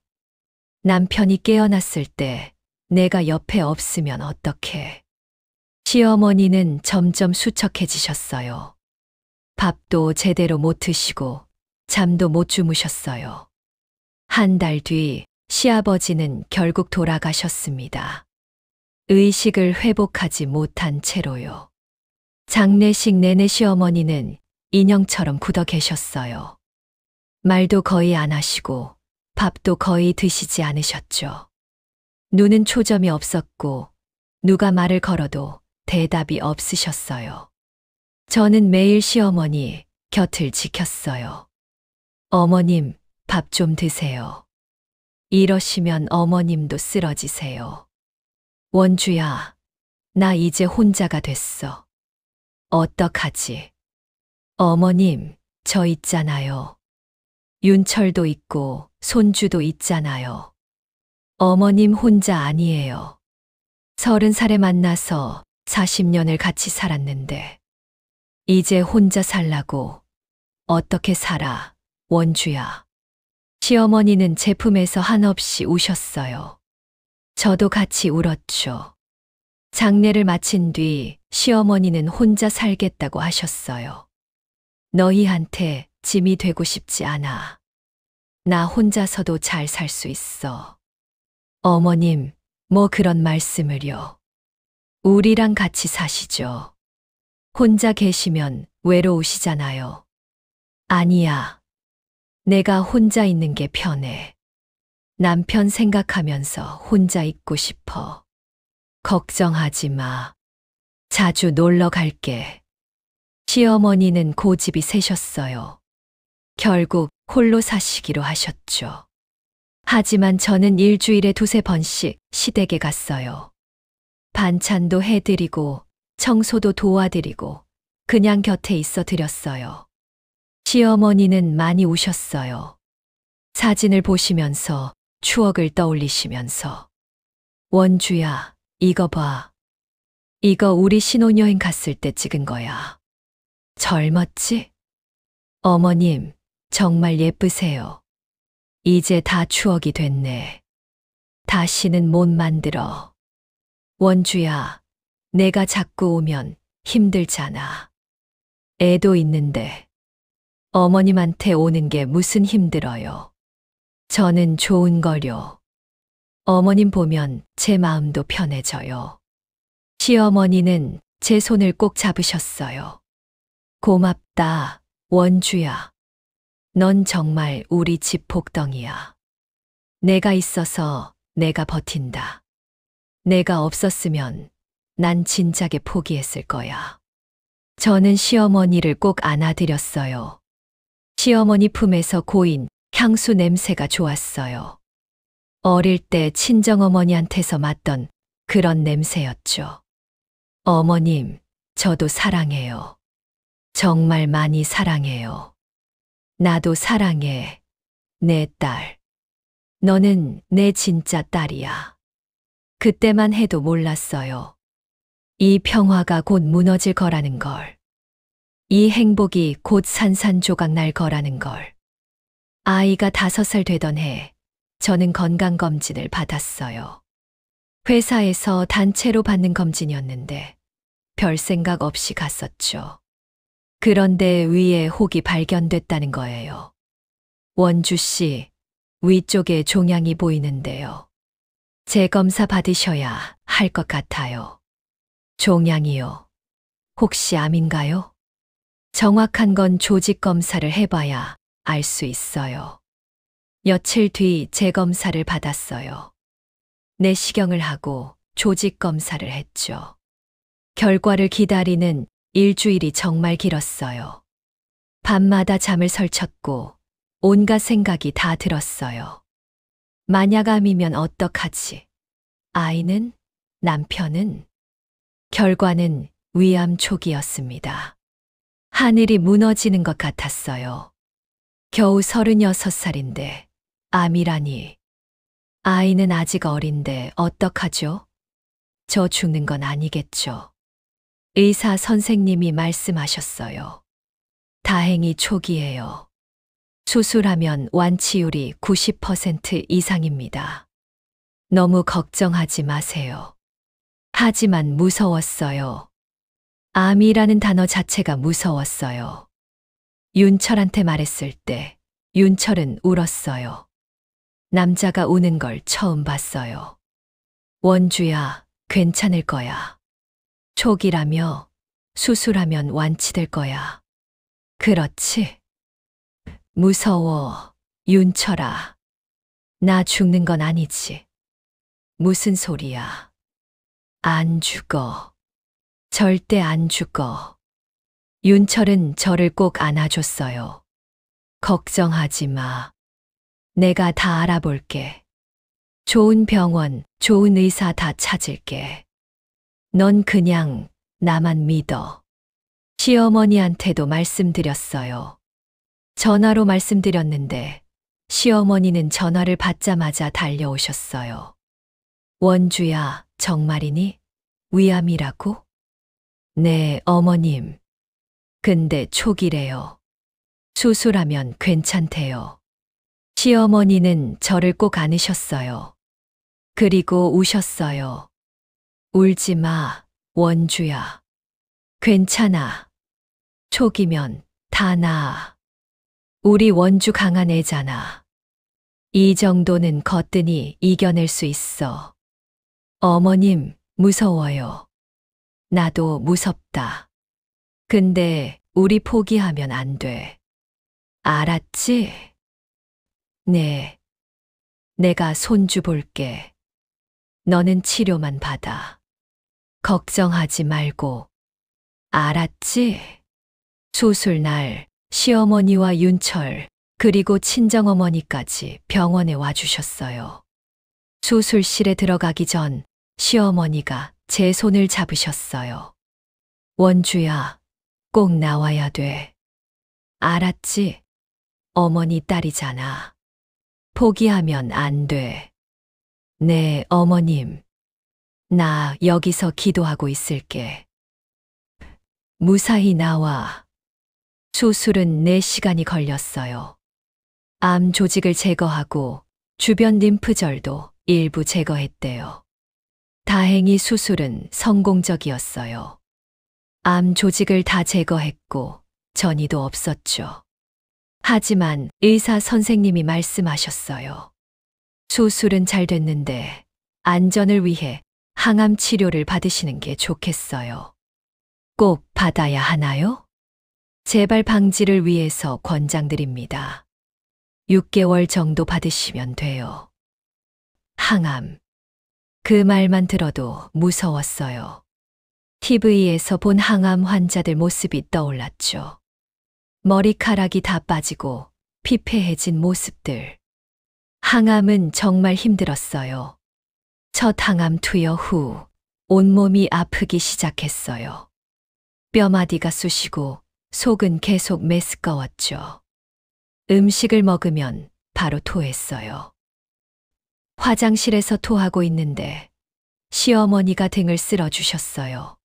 남편이 깨어났을 때 내가 옆에 없으면 어떡해. 시어머니는 점점 수척해지셨어요. 밥도 제대로 못 드시고 잠도 못 주무셨어요. 한 달 뒤 시아버지는 결국 돌아가셨습니다. 의식을 회복하지 못한 채로요. 장례식 내내 시어머니는 인형처럼 굳어 계셨어요. 말도 거의 안 하시고 밥도 거의 드시지 않으셨죠. 눈은 초점이 없었고 누가 말을 걸어도 대답이 없으셨어요. 저는 매일 시어머니 곁을 지켰어요. 어머님, 밥 좀 드세요. 이러시면 어머님도 쓰러지세요. 원주야, 나 이제 혼자가 됐어. 어떡하지? 어머님, 저 있잖아요. 윤철도 있고 손주도 있잖아요. 어머님 혼자 아니에요. 30살에 만나서 40년을 같이 살았는데 이제 혼자 살라고. 어떻게 살아, 원주야. 시어머니는 제 품에서 한없이 우셨어요. 저도 같이 울었죠. 장례를 마친 뒤 시어머니는 혼자 살겠다고 하셨어요. 너희한테 짐이 되고 싶지 않아. 나 혼자서도 잘 살 수 있어. 어머님, 뭐 그런 말씀을요. 우리랑 같이 사시죠. 혼자 계시면 외로우시잖아요. 아니야. 내가 혼자 있는 게 편해. 남편 생각하면서 혼자 있고 싶어. 걱정하지 마. 자주 놀러 갈게. 시어머니는 고집이 세셨어요. 결국 홀로 사시기로 하셨죠. 하지만 저는 일주일에 2~3번씩 시댁에 갔어요. 반찬도 해드리고 청소도 도와드리고 그냥 곁에 있어 드렸어요. 시어머니는 많이 우셨어요. 사진을 보시면서 추억을 떠올리시면서 원주야, 이거 봐. 이거 우리 신혼여행 갔을 때 찍은 거야. 젊었지? 어머님, 정말 예쁘세요. 이제 다 추억이 됐네. 다시는 못 만들어. 원주야, 내가 자꾸 오면 힘들잖아. 애도 있는데 어머님한테 오는 게 무슨 힘들어요. 저는 좋은 거요. 어머님 보면 제 마음도 편해져요. 시어머니는 제 손을 꼭 잡으셨어요. 고맙다, 원주야. 넌 정말 우리 집 복덩이야. 내가 있어서 내가 버틴다. 내가 없었으면 난 진작에 포기했을 거야. 저는 시어머니를 꼭 안아드렸어요. 시어머니 품에서 고인 향수 냄새가 좋았어요. 어릴 때 친정어머니한테서 맡던 그런 냄새였죠. 어머님, 저도 사랑해요. 정말 많이 사랑해요. 나도 사랑해, 내 딸. 너는 내 진짜 딸이야. 그때만 해도 몰랐어요. 이 평화가 곧 무너질 거라는 걸. 이 행복이 곧 산산조각 날 거라는 걸. 아이가 5살 되던 해, 저는 건강검진을 받았어요. 회사에서 단체로 받는 검진이었는데 별 생각 없이 갔었죠. 그런데 위에 혹이 발견됐다는 거예요. 원주 씨, 위쪽에 종양이 보이는데요. 재검사 받으셔야 할 것 같아요. 종양이요. 혹시 암인가요? 정확한 건 조직 검사를 해봐야 알 수 있어요. 며칠 뒤 재검사를 받았어요. 내시경을 하고 조직 검사를 했죠. 결과를 기다리는 일주일이 정말 길었어요. 밤마다 잠을 설쳤고 온갖 생각이 다 들었어요. 만약 암이면 어떡하지? 아이는? 남편은? 결과는 위암 초기였습니다. 하늘이 무너지는 것 같았어요. 겨우 36살인데 암이라니. 아이는 아직 어린데 어떡하죠? 저 죽는 건 아니겠죠. 의사 선생님이 말씀하셨어요. 다행히 초기예요. 수술하면 완치율이 90% 이상입니다. 너무 걱정하지 마세요. 하지만 무서웠어요. 암이라는 단어 자체가 무서웠어요. 윤철한테 말했을 때 윤철은 울었어요. 남자가 우는 걸 처음 봤어요. 원주야, 괜찮을 거야. 초기라며 수술하면 완치될 거야. 그렇지? 무서워, 윤철아. 나 죽는 건 아니지. 무슨 소리야. 안 죽어. 절대 안 죽어. 윤철은 저를 꼭 안아줬어요. 걱정하지 마. 내가 다 알아볼게. 좋은 병원, 좋은 의사 다 찾을게. 넌 그냥 나만 믿어. 시어머니한테도 말씀드렸어요. 전화로 말씀드렸는데 시어머니는 전화를 받자마자 달려오셨어요. 원주야, 정말이니? 위암이라고? 네, 어머님. 근데 초기래요. 수술하면 괜찮대요. 시어머니는 저를 꼭 안으셨어요. 그리고 우셨어요. 울지 마, 원주야. 괜찮아. 초기면 다 나아. 우리 원주 강한 애잖아. 이 정도는 거뜬히 이겨낼 수 있어. 어머님, 무서워요. 나도 무섭다. 근데 우리 포기하면 안 돼. 알았지? 네. 내가 손주 볼게. 너는 치료만 받아. 걱정하지 말고. 알았지? 수술 날 시어머니와 윤철 그리고 친정어머니까지 병원에 와주셨어요. 수술실에 들어가기 전 시어머니가 제 손을 잡으셨어요. 원주야, 꼭 나와야 돼. 알았지? 어머니 딸이잖아. 포기하면 안 돼. 네, 어머님. 나 여기서 기도하고 있을게. 무사히 나와. 수술은 4시간이 걸렸어요. 암 조직을 제거하고 주변 림프절도 일부 제거했대요. 다행히 수술은 성공적이었어요. 암 조직을 다 제거했고 전이도 없었죠. 하지만 의사 선생님이 말씀하셨어요. 수술은 잘 됐는데 안전을 위해 항암 치료를 받으시는 게 좋겠어요. 꼭 받아야 하나요? 재발 방지를 위해서 권장드립니다. 6개월 정도 받으시면 돼요. 항암. 그 말만 들어도 무서웠어요. TV에서 본 항암 환자들 모습이 떠올랐죠. 머리카락이 다 빠지고 피폐해진 모습들. 항암은 정말 힘들었어요. 첫 항암 투여 후 온몸이 아프기 시작했어요. 뼈마디가 쑤시고 속은 계속 메스꺼웠죠. 음식을 먹으면 바로 토했어요. 화장실에서 토하고 있는데 시어머니가 등을 쓸어주셨어요.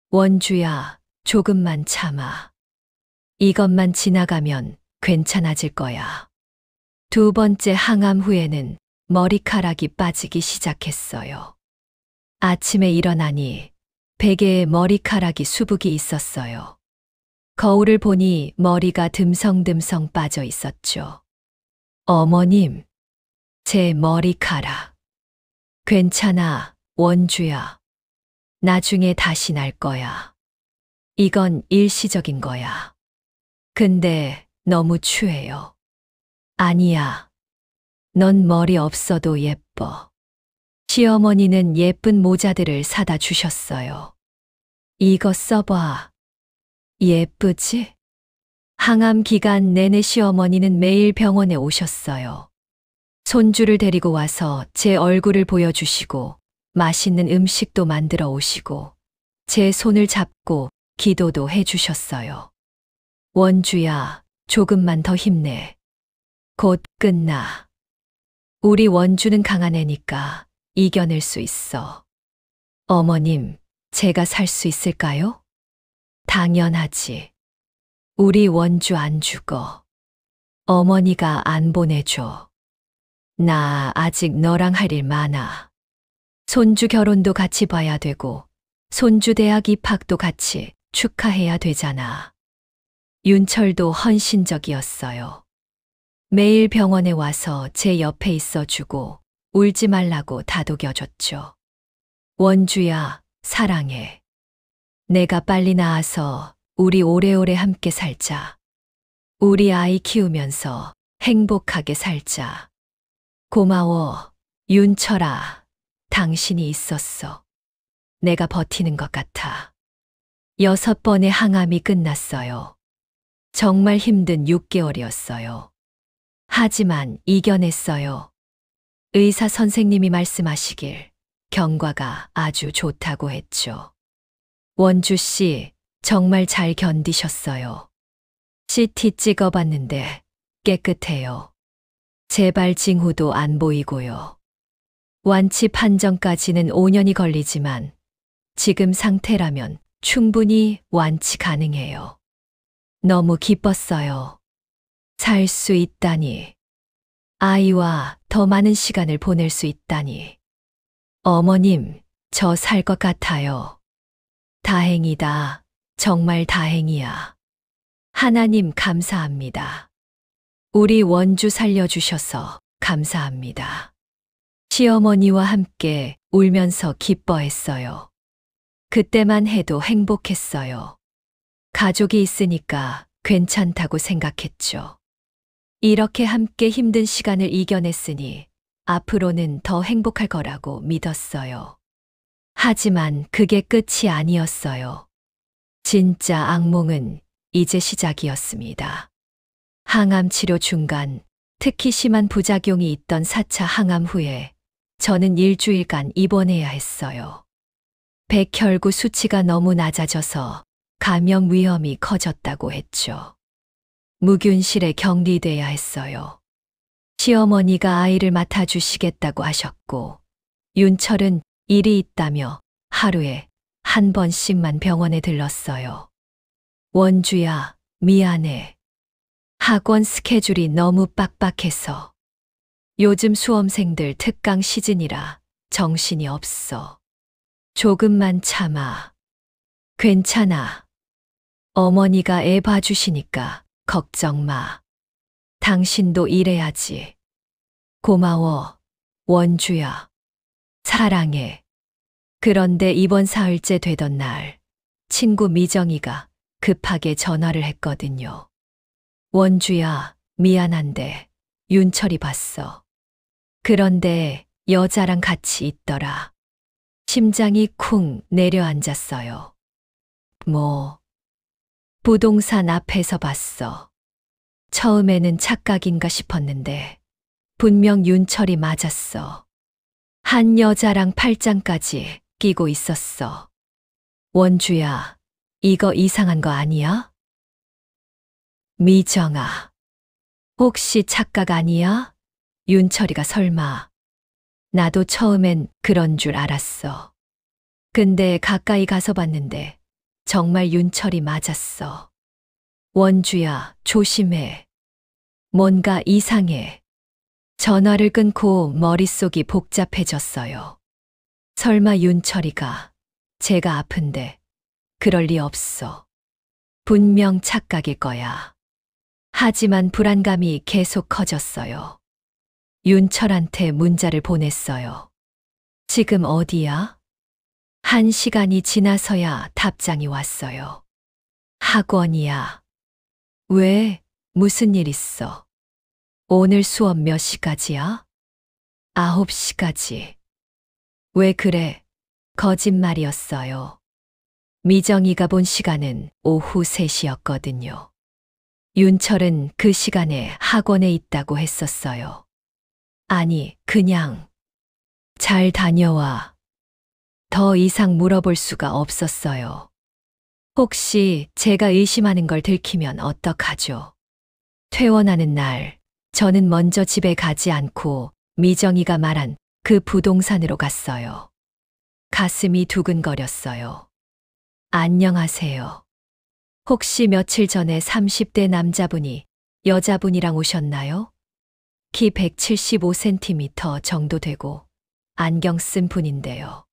원주야, 조금만 참아. 이것만 지나가면 괜찮아질 거야. 2번째 항암 후에는 머리카락이 빠지기 시작했어요. 아침에 일어나니 베개에 머리카락이 수북이 있었어요. 거울을 보니 머리가 듬성듬성 빠져 있었죠. 어머님, 제 머리카락. 괜찮아, 원주야. 나중에 다시 날 거야. 이건 일시적인 거야. 근데 너무 추해요. 아니야. 넌 머리 없어도 예뻐. 시어머니는 예쁜 모자들을 사다 주셨어요. 이거 써봐. 예쁘지? 항암 기간 내내 시어머니는 매일 병원에 오셨어요. 손주를 데리고 와서 제 얼굴을 보여주시고 맛있는 음식도 만들어 오시고 제 손을 잡고 기도도 해주셨어요. 원주야, 조금만 더 힘내. 곧 끝나. 우리 원주는 강한 애니까 이겨낼 수 있어. 어머님, 제가 살 수 있을까요? 당연하지. 우리 원주 안 죽어. 어머니가 안 보내줘. 나 아직 너랑 할 일 많아. 손주 결혼도 같이 봐야 되고, 손주 대학 입학도 같이 축하해야 되잖아. 윤철도 헌신적이었어요. 매일 병원에 와서 제 옆에 있어주고 울지 말라고 다독여줬죠. 원주야, 사랑해. 내가 빨리 나아서 우리 오래오래 함께 살자. 우리 아이 키우면서 행복하게 살자. 고마워, 윤철아. 당신이 있었어. 내가 버티는 것 같아. 6번의 항암이 끝났어요. 정말 힘든 6개월이었어요. 하지만 이겨냈어요. 의사 선생님이 말씀하시길 경과가 아주 좋다고 했죠. 원주 씨, 정말 잘 견디셨어요. CT 찍어봤는데 깨끗해요. 재발 징후도 안 보이고요. 완치 판정까지는 5년이 걸리지만 지금 상태라면 충분히 완치 가능해요. 너무 기뻤어요. 살 수 있다니. 아이와 더 많은 시간을 보낼 수 있다니. 어머님, 저 살 것 같아요. 다행이다. 정말 다행이야. 하나님 감사합니다. 우리 원주 살려주셔서 감사합니다. 시어머니와 함께 울면서 기뻐했어요. 그때만 해도 행복했어요. 가족이 있으니까 괜찮다고 생각했죠. 이렇게 함께 힘든 시간을 이겨냈으니 앞으로는 더 행복할 거라고 믿었어요. 하지만 그게 끝이 아니었어요. 진짜 악몽은 이제 시작이었습니다. 항암 치료 중간 특히 심한 부작용이 있던 4차 항암 후에 저는 일주일간 입원해야 했어요. 백혈구 수치가 너무 낮아져서 감염 위험이 커졌다고 했죠. 무균실에 격리돼야 했어요. 시어머니가 아이를 맡아주시겠다고 하셨고, 윤철은 일이 있다며 하루에 한 번씩만 병원에 들렀어요. 원주야, 미안해. 학원 스케줄이 너무 빡빡해서. 요즘 수험생들 특강 시즌이라 정신이 없어. 조금만 참아. 괜찮아. 어머니가 애 봐주시니까 걱정 마. 당신도 일해야지. 고마워, 원주야. 사랑해. 그런데 이번 사흘째 되던 날, 친구 미정이가 급하게 전화를 했거든요. 원주야, 미안한데 윤철이 봤어. 그런데 여자랑 같이 있더라. 심장이 쿵 내려앉았어요. 부동산 앞에서 봤어. 처음에는 착각인가 싶었는데 분명 윤철이 맞았어. 한 여자랑 팔짱까지 끼고 있었어. 원주야, 이거 이상한 거 아니야? 미정아, 혹시 착각 아니야? 윤철이가 설마. 나도 처음엔 그런 줄 알았어. 근데 가까이 가서 봤는데 정말 윤철이 맞았어. 원주야, 조심해. 뭔가 이상해. 전화를 끊고 머릿속이 복잡해졌어요. 설마 윤철이가 제가 아픈데 그럴 리 없어. 분명 착각일 거야. 하지만 불안감이 계속 커졌어요. 윤철한테 문자를 보냈어요. 지금 어디야? 1시간이 지나서야 답장이 왔어요. 학원이야. 왜? 무슨 일 있어? 오늘 수업 몇 시까지야? 9시까지. 왜 그래? 거짓말이었어요. 미정이가 본 시간은 오후 3시였거든요. 윤철은 그 시간에 학원에 있다고 했었어요. 아니, 그냥 잘 다녀와. 더 이상 물어볼 수가 없었어요. 혹시 제가 의심하는 걸 들키면 어떡하죠? 퇴원하는 날, 저는 먼저 집에 가지 않고 미정이가 말한 그 부동산으로 갔어요. 가슴이 두근거렸어요. 안녕하세요. 혹시 며칠 전에 30대 남자분이 여자분이랑 오셨나요? 키 175cm 정도 되고 안경 쓴 분인데요.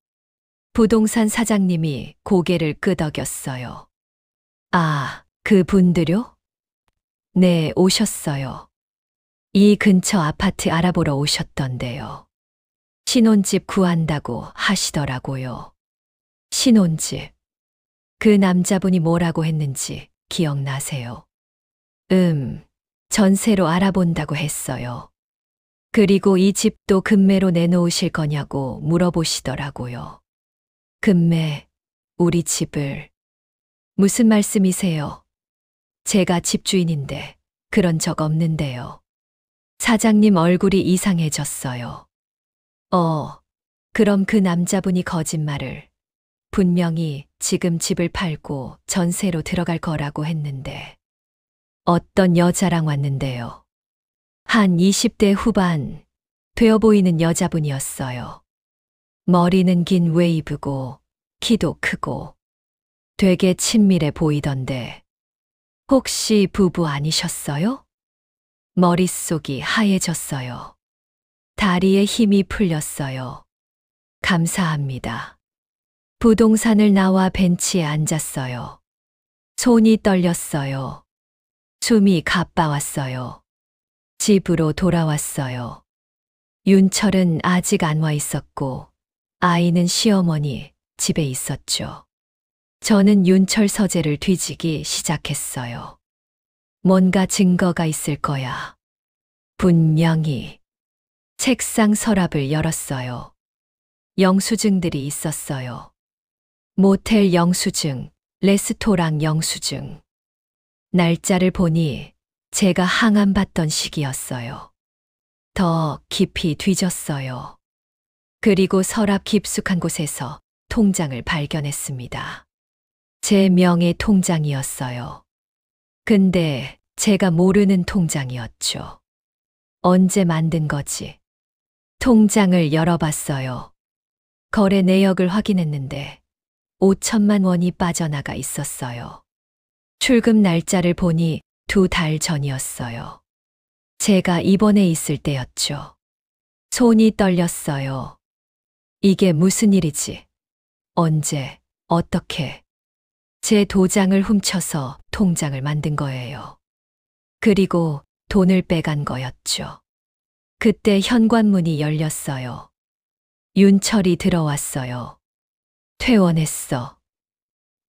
부동산 사장님이 고개를 끄덕였어요. 아, 그 분들요? 네, 오셨어요. 이 근처 아파트 알아보러 오셨던데요. 신혼집 구한다고 하시더라고요. 신혼집. 그 남자분이 뭐라고 했는지 기억나세요? 전세로 알아본다고 했어요. 그리고 이 집도 금매로 내놓으실 거냐고 물어보시더라고요. 금매, 우리 집을. 무슨 말씀이세요? 제가 집주인인데 그런 적 없는데요. 사장님 얼굴이 이상해졌어요. 그럼 그 남자분이 거짓말을. 분명히 지금 집을 팔고 전세로 들어갈 거라고 했는데. 어떤 여자랑 왔는데요. 한 20대 후반, 되어 보이는 여자분이었어요. 머리는 긴 웨이브고, 키도 크고, 되게 친밀해 보이던데. 혹시 부부 아니셨어요? 머릿속이 하얘졌어요. 다리에 힘이 풀렸어요. 감사합니다. 부동산을 나와 벤치에 앉았어요. 손이 떨렸어요. 숨이 가빠왔어요. 집으로 돌아왔어요. 윤철은 아직 안 와 있었고, 아이는 시어머니 집에 있었죠. 저는 윤철 서재를 뒤지기 시작했어요. 뭔가 증거가 있을 거야. 분명히. 책상 서랍을 열었어요. 영수증들이 있었어요. 모텔 영수증, 레스토랑 영수증. 날짜를 보니 제가 항암 받던 시기였어요. 더 깊이 뒤졌어요. 그리고 서랍 깊숙한 곳에서 통장을 발견했습니다. 제 명의 통장이었어요. 근데 제가 모르는 통장이었죠. 언제 만든 거지? 통장을 열어봤어요. 거래 내역을 확인했는데 5천만 원이 빠져나가 있었어요. 출금 날짜를 보니 2달 전이었어요. 제가 입원해 있을 때였죠. 손이 떨렸어요. 이게 무슨 일이지? 언제, 어떻게? 제 도장을 훔쳐서 통장을 만든 거예요. 그리고 돈을 빼간 거였죠. 그때 현관문이 열렸어요. 윤철이 들어왔어요. 퇴원했어.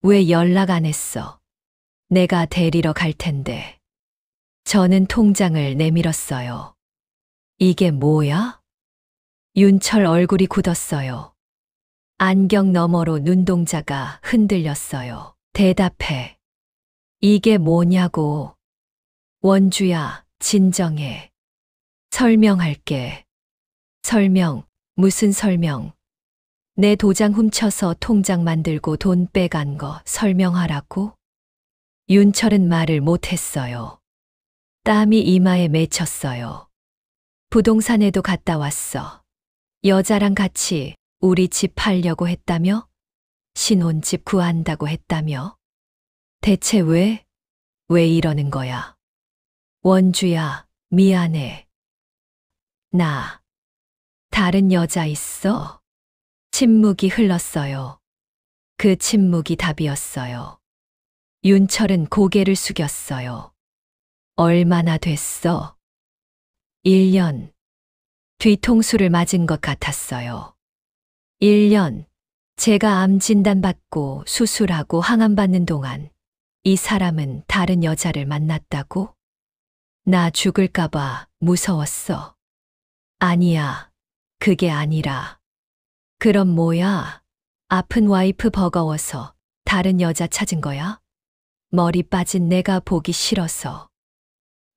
왜 연락 안 했어? 내가 데리러 갈 텐데. 저는 통장을 내밀었어요. 이게 뭐야? 윤철 얼굴이 굳었어요. 안경 너머로 눈동자가 흔들렸어요. 대답해. 이게 뭐냐고. 원주야, 진정해. 설명할게. 설명, 무슨 설명? 내 도장 훔쳐서 통장 만들고 돈 빼간 거 설명하라고? 윤철은 말을 못했어요. 땀이 이마에 맺혔어요. 부동산에도 갔다 왔어. 여자랑 같이 우리 집 팔려고 했다며? 신혼집 구한다고 했다며? 대체 왜 이러는 거야? 원주야, 미안해. 나, 다른 여자 있어? 침묵이 흘렀어요. 그 침묵이 답이었어요. 윤철은 고개를 숙였어요. 얼마나 됐어? 1년. 뒤통수를 맞은 것 같았어요. 1년. 제가 암 진단받고 수술하고 항암받는 동안 이 사람은 다른 여자를 만났다고? 나 죽을까봐 무서웠어. 아니야. 그게 아니라. 그럼 뭐야? 아픈 와이프 버거워서 다른 여자 찾은 거야? 머리 빠진 내가 보기 싫어서.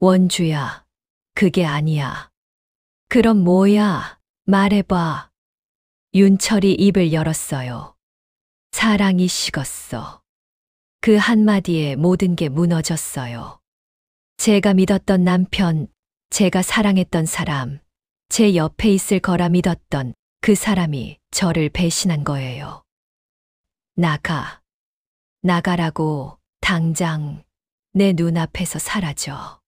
원주야, 그게 아니야. 그럼 뭐야? 말해봐. 윤철이 입을 열었어요. 사랑이 식었어. 그 한마디에 모든 게 무너졌어요. 제가 믿었던 남편, 제가 사랑했던 사람, 제 옆에 있을 거라 믿었던 그 사람이 저를 배신한 거예요. 나가. 나가라고 당장 내 눈앞에서 사라져.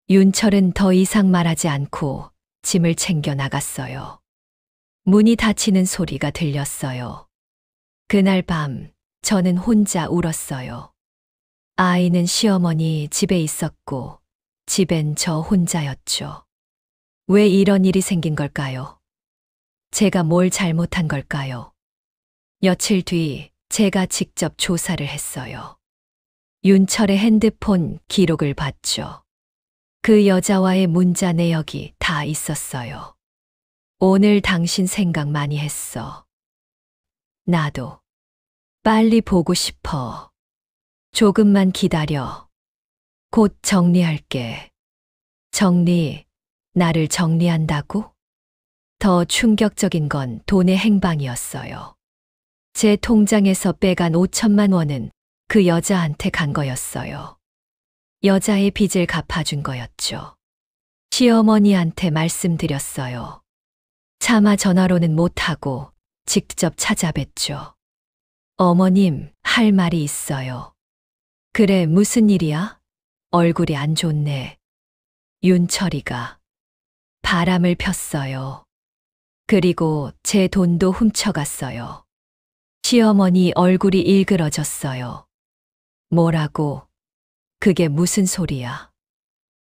윤철은 더 이상 말하지 않고 짐을 챙겨 나갔어요. 문이 닫히는 소리가 들렸어요. 그날 밤 저는 혼자 울었어요. 아이는 시어머니 집에 있었고 집엔 저 혼자였죠. 왜 이런 일이 생긴 걸까요? 제가 뭘 잘못한 걸까요? 며칠 뒤 제가 직접 조사를 했어요. 윤철의 핸드폰 기록을 봤죠. 그 여자와의 문자 내역이 다 있었어요. 오늘 당신 생각 많이 했어. 나도. 빨리 보고 싶어. 조금만 기다려. 곧 정리할게. 정리, 나를 정리한다고? 더 충격적인 건 돈의 행방이었어요. 제 통장에서 빼간 5천만 원은 그 여자한테 간 거였어요. 여자의 빚을 갚아준 거였죠. 시어머니한테 말씀드렸어요. 차마 전화로는 못하고 직접 찾아뵀죠. 어머님, 할 말이 있어요. 그래, 무슨 일이야? 얼굴이 안 좋네. 윤철이가 바람을 폈어요. 그리고 제 돈도 훔쳐갔어요. 시어머니 얼굴이 일그러졌어요. 뭐라고? 그게 무슨 소리야?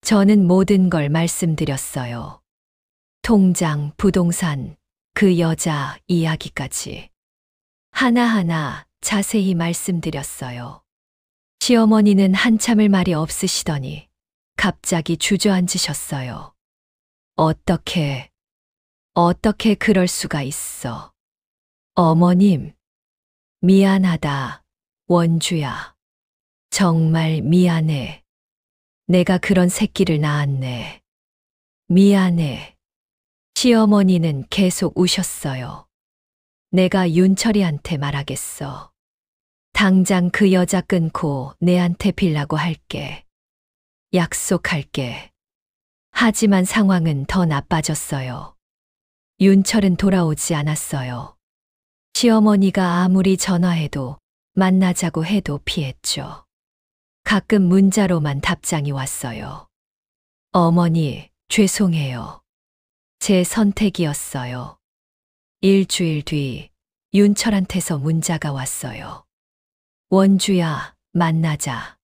저는 모든 걸 말씀드렸어요. 통장, 부동산, 그 여자 이야기까지. 하나하나 자세히 말씀드렸어요. 시어머니는 한참을 말이 없으시더니 갑자기 주저앉으셨어요. 어떻게 그럴 수가 있어. 어머님, 미안하다, 원주야. 정말 미안해. 내가 그런 새끼를 낳았네. 미안해. 시어머니는 계속 우셨어요. 내가 윤철이한테 말하겠어. 당장 그 여자 끊고 내한테 빌라고 할게. 약속할게. 하지만 상황은 더 나빠졌어요. 윤철은 돌아오지 않았어요. 시어머니가 아무리 전화해도 만나자고 해도 피했죠. 가끔 문자로만 답장이 왔어요. 어머니, 죄송해요. 제 선택이었어요. 일주일 뒤 윤철한테서 문자가 왔어요. 원주야, 만나자.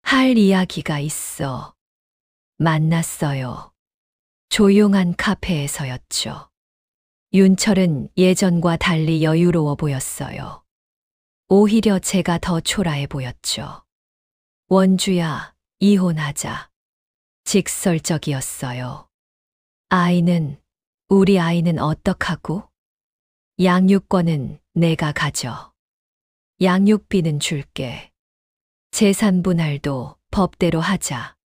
할 이야기가 있어. 만났어요. 조용한 카페에서였죠. 윤철은 예전과 달리 여유로워 보였어요. 오히려 제가 더 초라해 보였죠. 원주야, 이혼하자. 직설적이었어요. 우리 아이는 어떡하고? 양육권은 내가 가져. 양육비는 줄게. 재산 분할도 법대로 하자.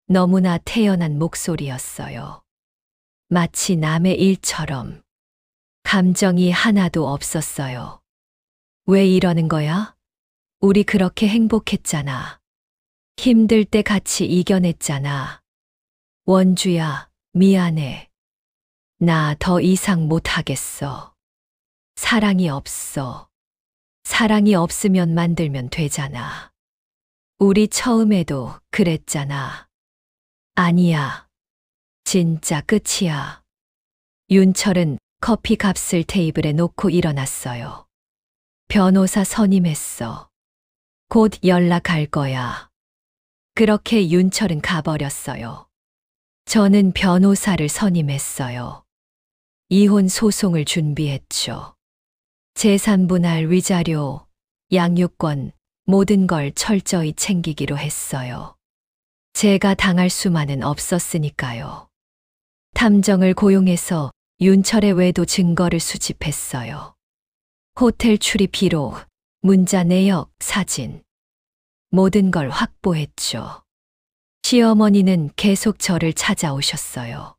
너무나 태연한 목소리였어요. 마치 남의 일처럼. 감정이 하나도 없었어요. 왜 이러는 거야? 우리 그렇게 행복했잖아. 힘들 때 같이 이겨냈잖아. 원주야, 미안해. 나 더 이상 못하겠어. 사랑이 없어. 사랑이 없으면 만들면 되잖아. 우리 처음에도 그랬잖아. 아니야. 진짜 끝이야. 윤철은 커피 값을 테이블에 놓고 일어났어요. 변호사 선임했어. 곧 연락할 거야. 그렇게 윤철은 가버렸어요. 저는 변호사를 선임했어요. 이혼 소송을 준비했죠. 재산 분할 위자료, 양육권, 모든 걸 철저히 챙기기로 했어요. 제가 당할 수만은 없었으니까요. 탐정을 고용해서 윤철의 외도 증거를 수집했어요. 호텔 출입기록, 문자 내역, 사진. 모든 걸 확보했죠. 시어머니는 계속 저를 찾아오셨어요.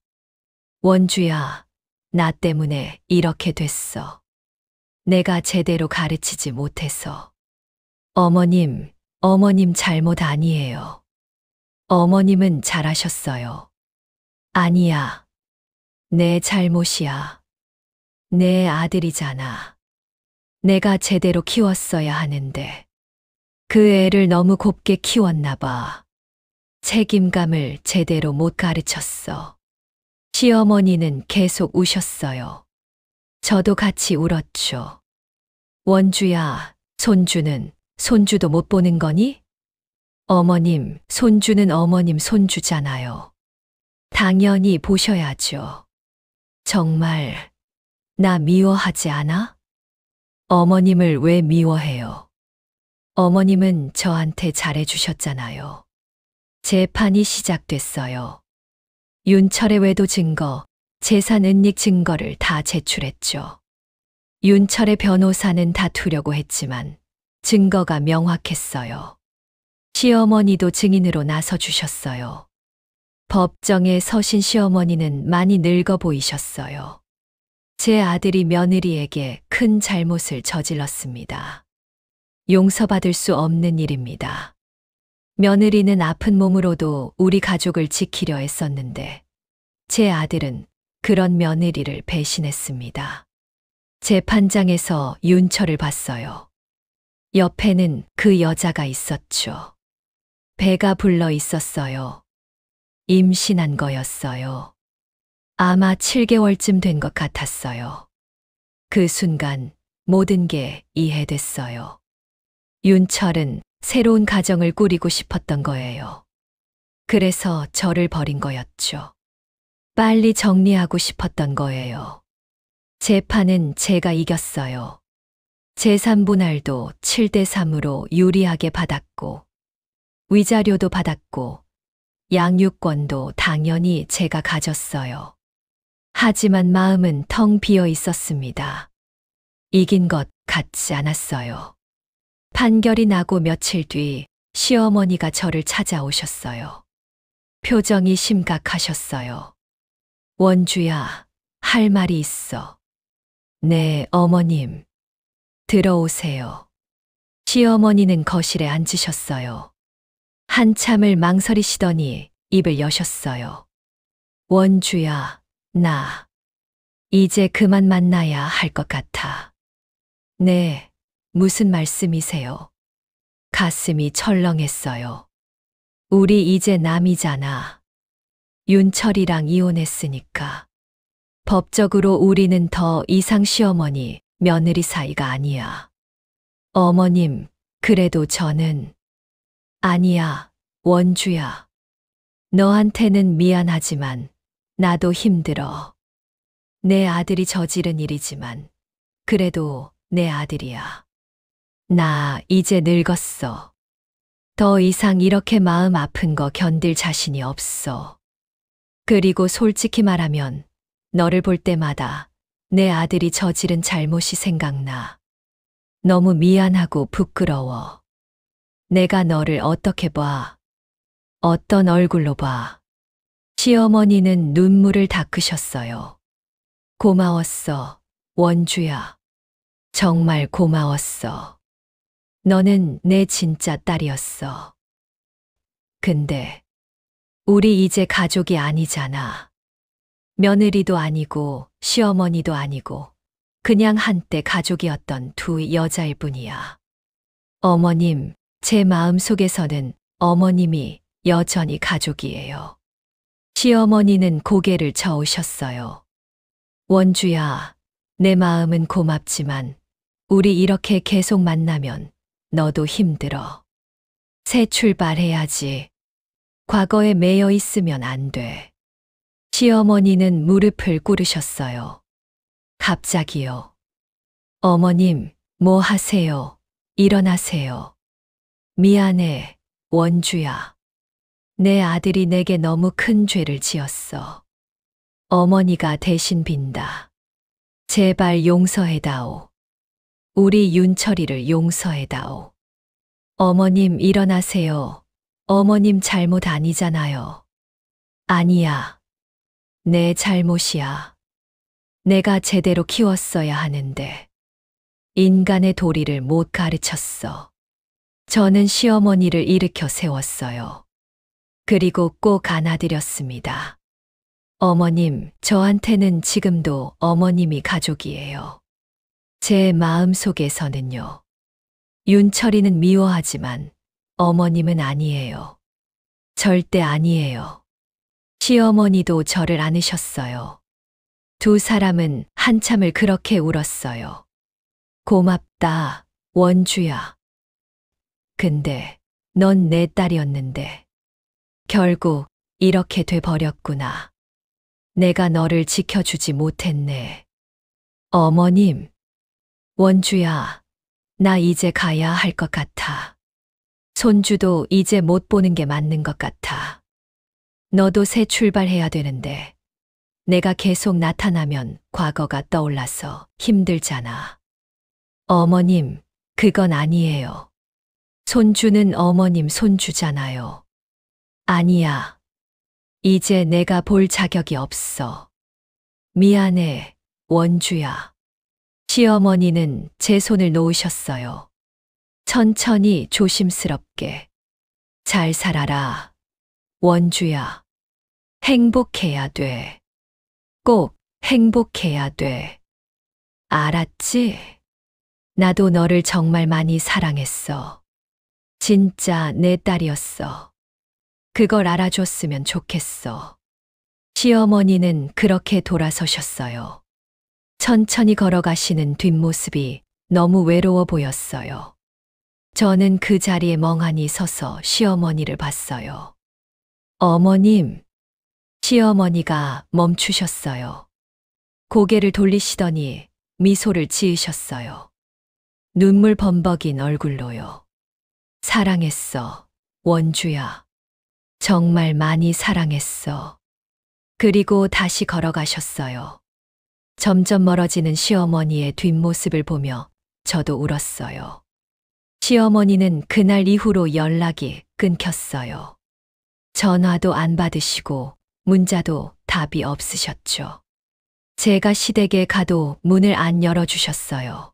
원주야, 나 때문에 이렇게 됐어. 내가 제대로 가르치지 못해서. 어머님 잘못 아니에요. 어머님은 잘하셨어요. 아니야. 내 잘못이야. 내 아들이잖아. 내가 제대로 키웠어야 하는데. 그 애를 너무 곱게 키웠나 봐. 책임감을 제대로 못 가르쳤어. 시어머니는 계속 우셨어요. 저도 같이 울었죠. 원주야, 손주도 못 보는 거니? 어머님, 손주는 어머님 손주잖아요. 당연히 보셔야죠. 정말, 나 미워하지 않아? 어머님을 왜 미워해요? 어머님은 저한테 잘해주셨잖아요. 재판이 시작됐어요. 윤철의 외도 증거, 재산 은닉 증거를 다 제출했죠. 윤철의 변호사는 다투려고 했지만 증거가 명확했어요. 시어머니도 증인으로 나서 주셨어요. 법정에 서신 시어머니는 많이 늙어 보이셨어요. 제 아들이 며느리에게 큰 잘못을 저질렀습니다. 용서받을 수 없는 일입니다. 며느리는 아픈 몸으로도 우리 가족을 지키려 했었는데 제 아들은 그런 며느리를 배신했습니다. 재판장에서 윤철을 봤어요. 옆에는 그 여자가 있었죠. 배가 불러 있었어요. 임신한 거였어요. 아마 7개월쯤 된 것 같았어요. 그 순간 모든 게 이해됐어요. 윤철은 새로운 가정을 꾸리고 싶었던 거예요. 그래서 저를 버린 거였죠. 빨리 정리하고 싶었던 거예요. 재판은 제가 이겼어요. 재산 분할도 7대3으로 유리하게 받았고, 위자료도 받았고, 양육권도 당연히 제가 가졌어요. 하지만 마음은 텅 비어 있었습니다. 이긴 것 같지 않았어요. 판결이 나고 며칠 뒤 시어머니가 저를 찾아오셨어요. 표정이 심각하셨어요. 원주야, 할 말이 있어. 네, 어머님. 들어오세요. 시어머니는 거실에 앉으셨어요. 한참을 망설이시더니 입을 여셨어요. 원주야, 나 이제 그만 만나야 할 것 같아. 네. 무슨 말씀이세요? 가슴이 철렁했어요. 우리 이제 남이잖아. 윤철이랑 이혼했으니까. 법적으로 우리는 더 이상 시어머니, 며느리 사이가 아니야. 어머님, 그래도 저는. 아니야, 원주야. 너한테는 미안하지만 나도 힘들어. 내 아들이 저지른 일이지만 그래도 내 아들이야. 나 이제 늙었어. 더 이상 이렇게 마음 아픈 거 견딜 자신이 없어. 그리고 솔직히 말하면 너를 볼 때마다 내 아들이 저지른 잘못이 생각나. 너무 미안하고 부끄러워. 내가 너를 어떻게 봐? 어떤 얼굴로 봐? 시어머니는 눈물을 닦으셨어요. 고마웠어, 원주야. 정말 고마웠어. 너는 내 진짜 딸이었어. 근데 우리 이제 가족이 아니잖아. 며느리도 아니고 시어머니도 아니고 그냥 한때 가족이었던 두 여자일 뿐이야. 어머님, 제 마음속에서는 어머님이 여전히 가족이에요. 시어머니는 고개를 저으셨어요. 원주야, 내 마음은 고맙지만 우리 이렇게 계속 만나면 너도 힘들어. 새 출발해야지. 과거에 매여 있으면 안 돼. 시어머니는 무릎을 꿇으셨어요. 갑자기요. 어머님, 뭐 하세요? 일어나세요. 미안해, 원주야. 내 아들이 내게 너무 큰 죄를 지었어. 어머니가 대신 빈다. 제발 용서해다오. 우리 윤철이를 용서해다오. 어머님 일어나세요. 어머님 잘못 아니잖아요. 아니야. 내 잘못이야. 내가 제대로 키웠어야 하는데 인간의 도리를 못 가르쳤어. 저는 시어머니를 일으켜 세웠어요. 그리고 꼭 안아드렸습니다. 어머님, 저한테는 지금도 어머님이 가족이에요. 제 마음속에서는요. 윤철이는 미워하지만 어머님은 아니에요. 절대 아니에요. 시어머니도 저를 안으셨어요. 두 사람은 한참을 그렇게 울었어요. 고맙다, 원주야. 근데 넌 내 딸이었는데 결국 이렇게 돼버렸구나. 내가 너를 지켜주지 못했네. 어머님, 원주야, 나 이제 가야 할 것 같아. 손주도 이제 못 보는 게 맞는 것 같아. 너도 새 출발해야 되는데 내가 계속 나타나면 과거가 떠올라서 힘들잖아. 어머님, 그건 아니에요. 손주는 어머님 손주잖아요. 아니야. 이제 내가 볼 자격이 없어. 미안해, 원주야. 시어머니는 제 손을 놓으셨어요. 천천히 조심스럽게. 잘 살아라, 원주야. 행복해야 돼. 꼭 행복해야 돼. 알았지? 나도 너를 정말 많이 사랑했어. 진짜 내 딸이었어. 그걸 알아줬으면 좋겠어. 시어머니는 그렇게 돌아서셨어요. 천천히 걸어가시는 뒷모습이 너무 외로워 보였어요. 저는 그 자리에 멍하니 서서 시어머니를 봤어요. 어머님, 시어머니가 멈추셨어요. 고개를 돌리시더니 미소를 지으셨어요. 눈물 범벅인 얼굴로요. 사랑했어, 원주야. 정말 많이 사랑했어. 그리고 다시 걸어가셨어요. 점점 멀어지는 시어머니의 뒷모습을 보며 저도 울었어요. 시어머니는 그날 이후로 연락이 끊겼어요. 전화도 안 받으시고 문자도 답이 없으셨죠. 제가 시댁에 가도 문을 안 열어주셨어요.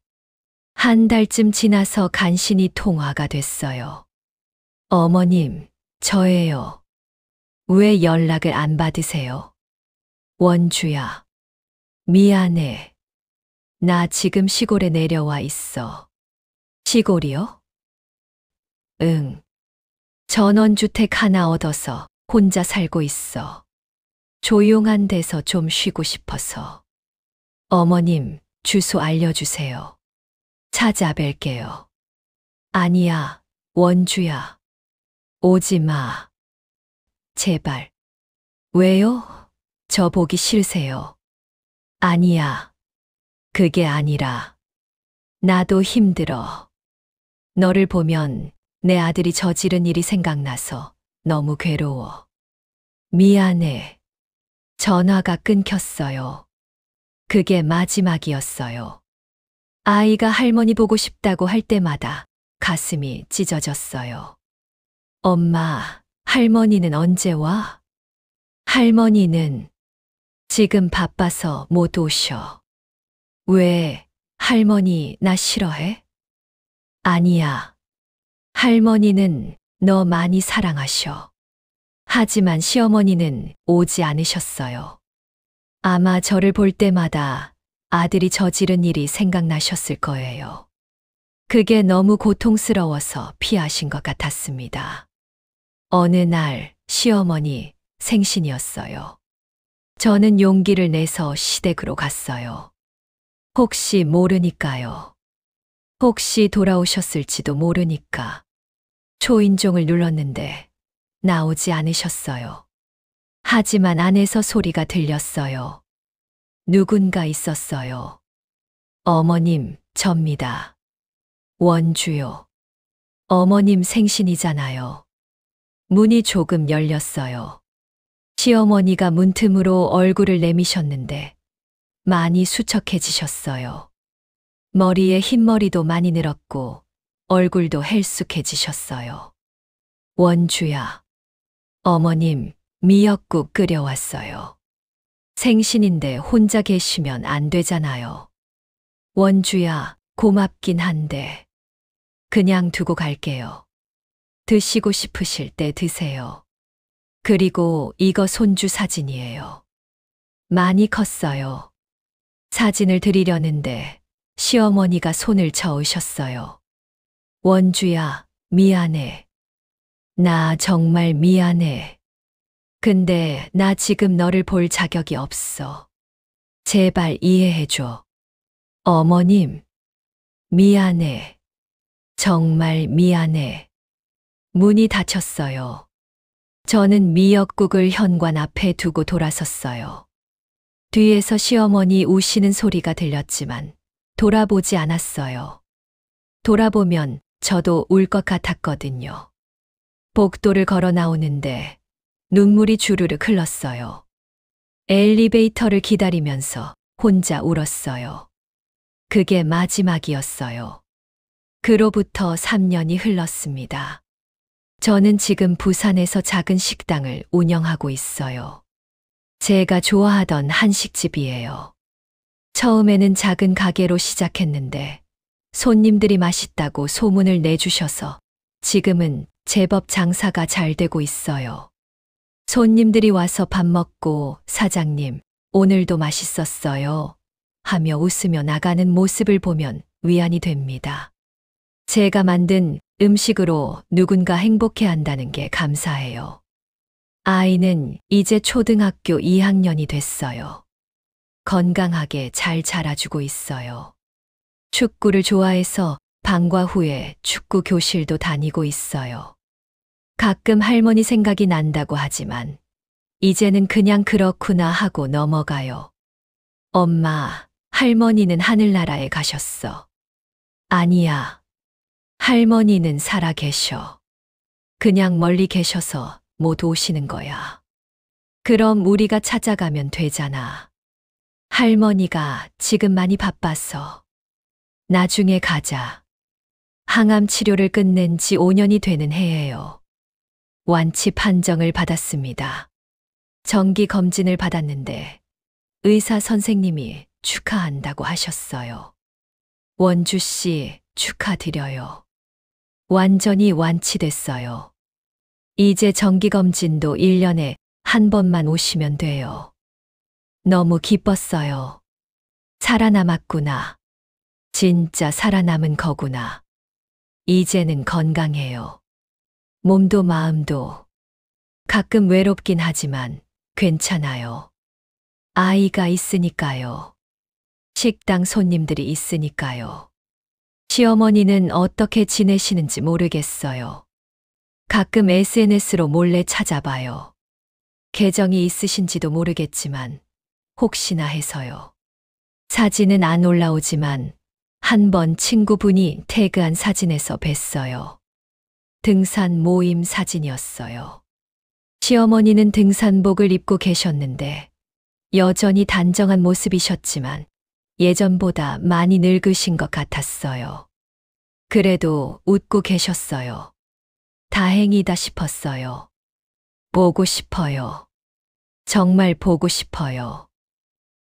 한 달쯤 지나서 간신히 통화가 됐어요. 어머님, 저예요. 왜 연락을 안 받으세요? 원주야, 미안해. 나 지금 시골에 내려와 있어. 시골이요? 응. 전원주택 하나 얻어서 혼자 살고 있어. 조용한 데서 좀 쉬고 싶어서. 어머님, 주소 알려주세요. 찾아뵐게요. 아니야, 원주야. 오지 마. 제발. 왜요? 저 보기 싫으세요? 아니야. 그게 아니라. 나도 힘들어. 너를 보면 내 아들이 저지른 일이 생각나서 너무 괴로워. 미안해. 전화가 끊겼어요. 그게 마지막이었어요. 아이가 할머니 보고 싶다고 할 때마다 가슴이 찢어졌어요. 엄마, 할머니는 언제 와? 할머니는 지금 바빠서 못 오셔. 왜, 할머니 나 싫어해? 아니야. 할머니는 너 많이 사랑하셔. 하지만 시어머니는 오지 않으셨어요. 아마 저를 볼 때마다 아들이 저지른 일이 생각나셨을 거예요. 그게 너무 고통스러워서 피하신 것 같았습니다. 어느 날 시어머니 생신이었어요. 저는 용기를 내서 시댁으로 갔어요. 혹시 모르니까요. 혹시 돌아오셨을지도 모르니까. 초인종을 눌렀는데 나오지 않으셨어요. 하지만 안에서 소리가 들렸어요. 누군가 있었어요. 어머님, 접니다. 원주요. 어머님 생신이잖아요. 문이 조금 열렸어요. 시어머니가 문틈으로 얼굴을 내미셨는데 많이 수척해지셨어요. 머리에 흰머리도 많이 늘었고 얼굴도 헬쑥해지셨어요. 원주야. 어머님, 미역국 끓여왔어요. 생신인데 혼자 계시면 안 되잖아요. 원주야, 고맙긴 한데 그냥 두고 갈게요. 드시고 싶으실 때 드세요. 그리고 이거 손주 사진이에요. 많이 컸어요. 사진을 드리려는데 시어머니가 손을 저으셨어요. 원주야, 미안해. 나 정말 미안해. 근데 나 지금 너를 볼 자격이 없어. 제발 이해해줘. 어머님, 미안해. 정말 미안해. 문이 닫혔어요. 저는 미역국을 현관 앞에 두고 돌아섰어요. 뒤에서 시어머니 우시는 소리가 들렸지만 돌아보지 않았어요. 돌아보면 저도 울 것 같았거든요. 복도를 걸어 나오는데 눈물이 주르륵 흘렀어요. 엘리베이터를 기다리면서 혼자 울었어요. 그게 마지막이었어요. 그로부터 3년이 흘렀습니다. 저는 지금 부산에서 작은 식당을 운영하고 있어요. 제가 좋아하던 한식집이에요. 처음에는 작은 가게로 시작했는데 손님들이 맛있다고 소문을 내주셔서 지금은 제법 장사가 잘 되고 있어요. 손님들이 와서 밥 먹고 사장님, 오늘도 맛있었어요. 하며 웃으며 나가는 모습을 보면 위안이 됩니다. 제가 만든 음식으로 누군가 행복해 한다는 게 감사해요. 아이는 이제 초등학교 2학년이 됐어요. 건강하게 잘 자라주고 있어요. 축구를 좋아해서 방과 후에 축구 교실도 다니고 있어요. 가끔 할머니 생각이 난다고 하지만 이제는 그냥 그렇구나 하고 넘어가요. 엄마, 할머니는 하늘나라에 가셨어. 아니야. 할머니는 살아 계셔. 그냥 멀리 계셔서 못 오시는 거야. 그럼 우리가 찾아가면 되잖아. 할머니가 지금 많이 바빠서. 나중에 가자. 항암 치료를 끝낸 지 5년이 되는 해예요. 완치 판정을 받았습니다. 정기 검진을 받았는데 의사 선생님이 축하한다고 하셨어요. 원주 씨, 축하드려요. 완전히 완치됐어요. 이제 정기검진도 1년에 한 번만 오시면 돼요. 너무 기뻤어요. 살아남았구나. 진짜 살아남은 거구나. 이제는 건강해요. 몸도 마음도. 가끔 외롭긴 하지만 괜찮아요. 아이가 있으니까요. 식당 손님들이 있으니까요. 시어머니는 어떻게 지내시는지 모르겠어요. 가끔 SNS로 몰래 찾아봐요. 계정이 있으신지도 모르겠지만 혹시나 해서요. 사진은 안 올라오지만 한 번 친구분이 태그한 사진에서 뵀어요. 등산 모임 사진이었어요. 시어머니는 등산복을 입고 계셨는데 여전히 단정한 모습이셨지만 예전보다 많이 늙으신 것 같았어요. 그래도 웃고 계셨어요. 다행이다 싶었어요. 보고 싶어요. 정말 보고 싶어요.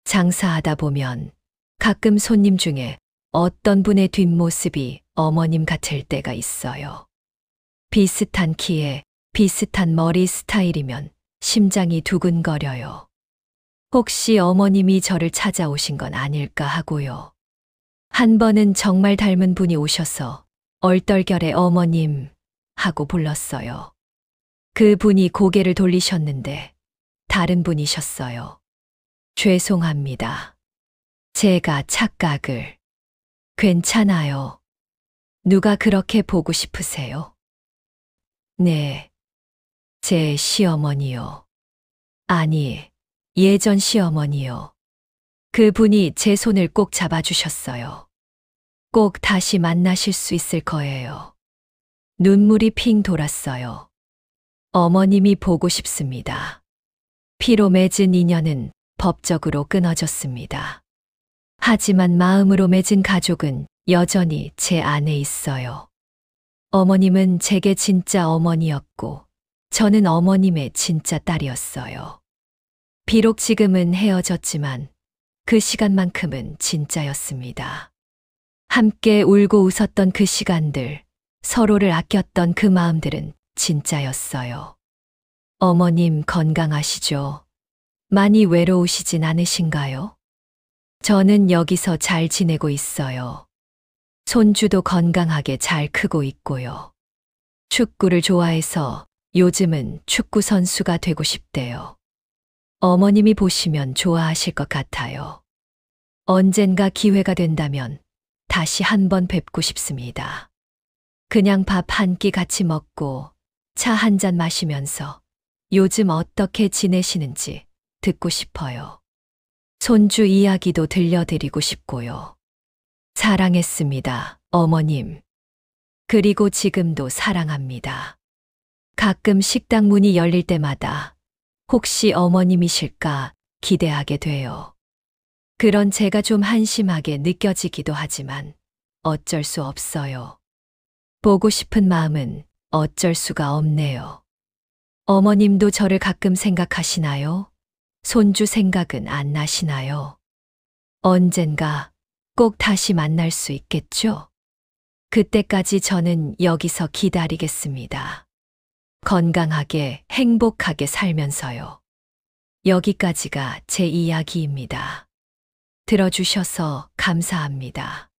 장사하다 보면 가끔 손님 중에 어떤 분의 뒷모습이 어머님 같을 때가 있어요. 비슷한 키에 비슷한 머리 스타일이면 심장이 두근거려요. 혹시 어머님이 저를 찾아오신 건 아닐까 하고요. 한 번은 정말 닮은 분이 오셔서 얼떨결에 어머님 하고 불렀어요. 그 분이 고개를 돌리셨는데 다른 분이셨어요. 죄송합니다. 제가 착각을. 괜찮아요. 누가 그렇게 보고 싶으세요? 네. 제 시어머니요. 아니, 예전 시어머니요. 그분이 제 손을 꼭 잡아주셨어요. 꼭 다시 만나실 수 있을 거예요. 눈물이 핑 돌았어요. 어머님이 보고 싶습니다. 피로 맺은 인연은 법적으로 끊어졌습니다. 하지만 마음으로 맺은 가족은 여전히 제 안에 있어요. 어머님은 제게 진짜 어머니였고 저는 어머님의 진짜 딸이었어요. 비록 지금은 헤어졌지만 그 시간만큼은 진짜였습니다. 함께 울고 웃었던 그 시간들, 서로를 아꼈던 그 마음들은 진짜였어요. 어머님 건강하시죠? 많이 외로우시진 않으신가요? 저는 여기서 잘 지내고 있어요. 손주도 건강하게 잘 크고 있고요. 축구를 좋아해서 요즘은 축구 선수가 되고 싶대요. 어머님이 보시면 좋아하실 것 같아요. 언젠가 기회가 된다면 다시 한번 뵙고 싶습니다. 그냥 밥 한 끼 같이 먹고 차 한 잔 마시면서 요즘 어떻게 지내시는지 듣고 싶어요. 손주 이야기도 들려드리고 싶고요. 사랑했습니다, 어머님. 그리고 지금도 사랑합니다. 가끔 식당 문이 열릴 때마다 혹시 어머님이실까 기대하게 돼요. 그런 제가 좀 한심하게 느껴지기도 하지만 어쩔 수 없어요. 보고 싶은 마음은 어쩔 수가 없네요. 어머님도 저를 가끔 생각하시나요? 손주 생각은 안 나시나요? 언젠가 꼭 다시 만날 수 있겠죠? 그때까지 저는 여기서 기다리겠습니다. 건강하게 행복하게 살면서요. 여기까지가 제 이야기입니다. 들어주셔서 감사합니다.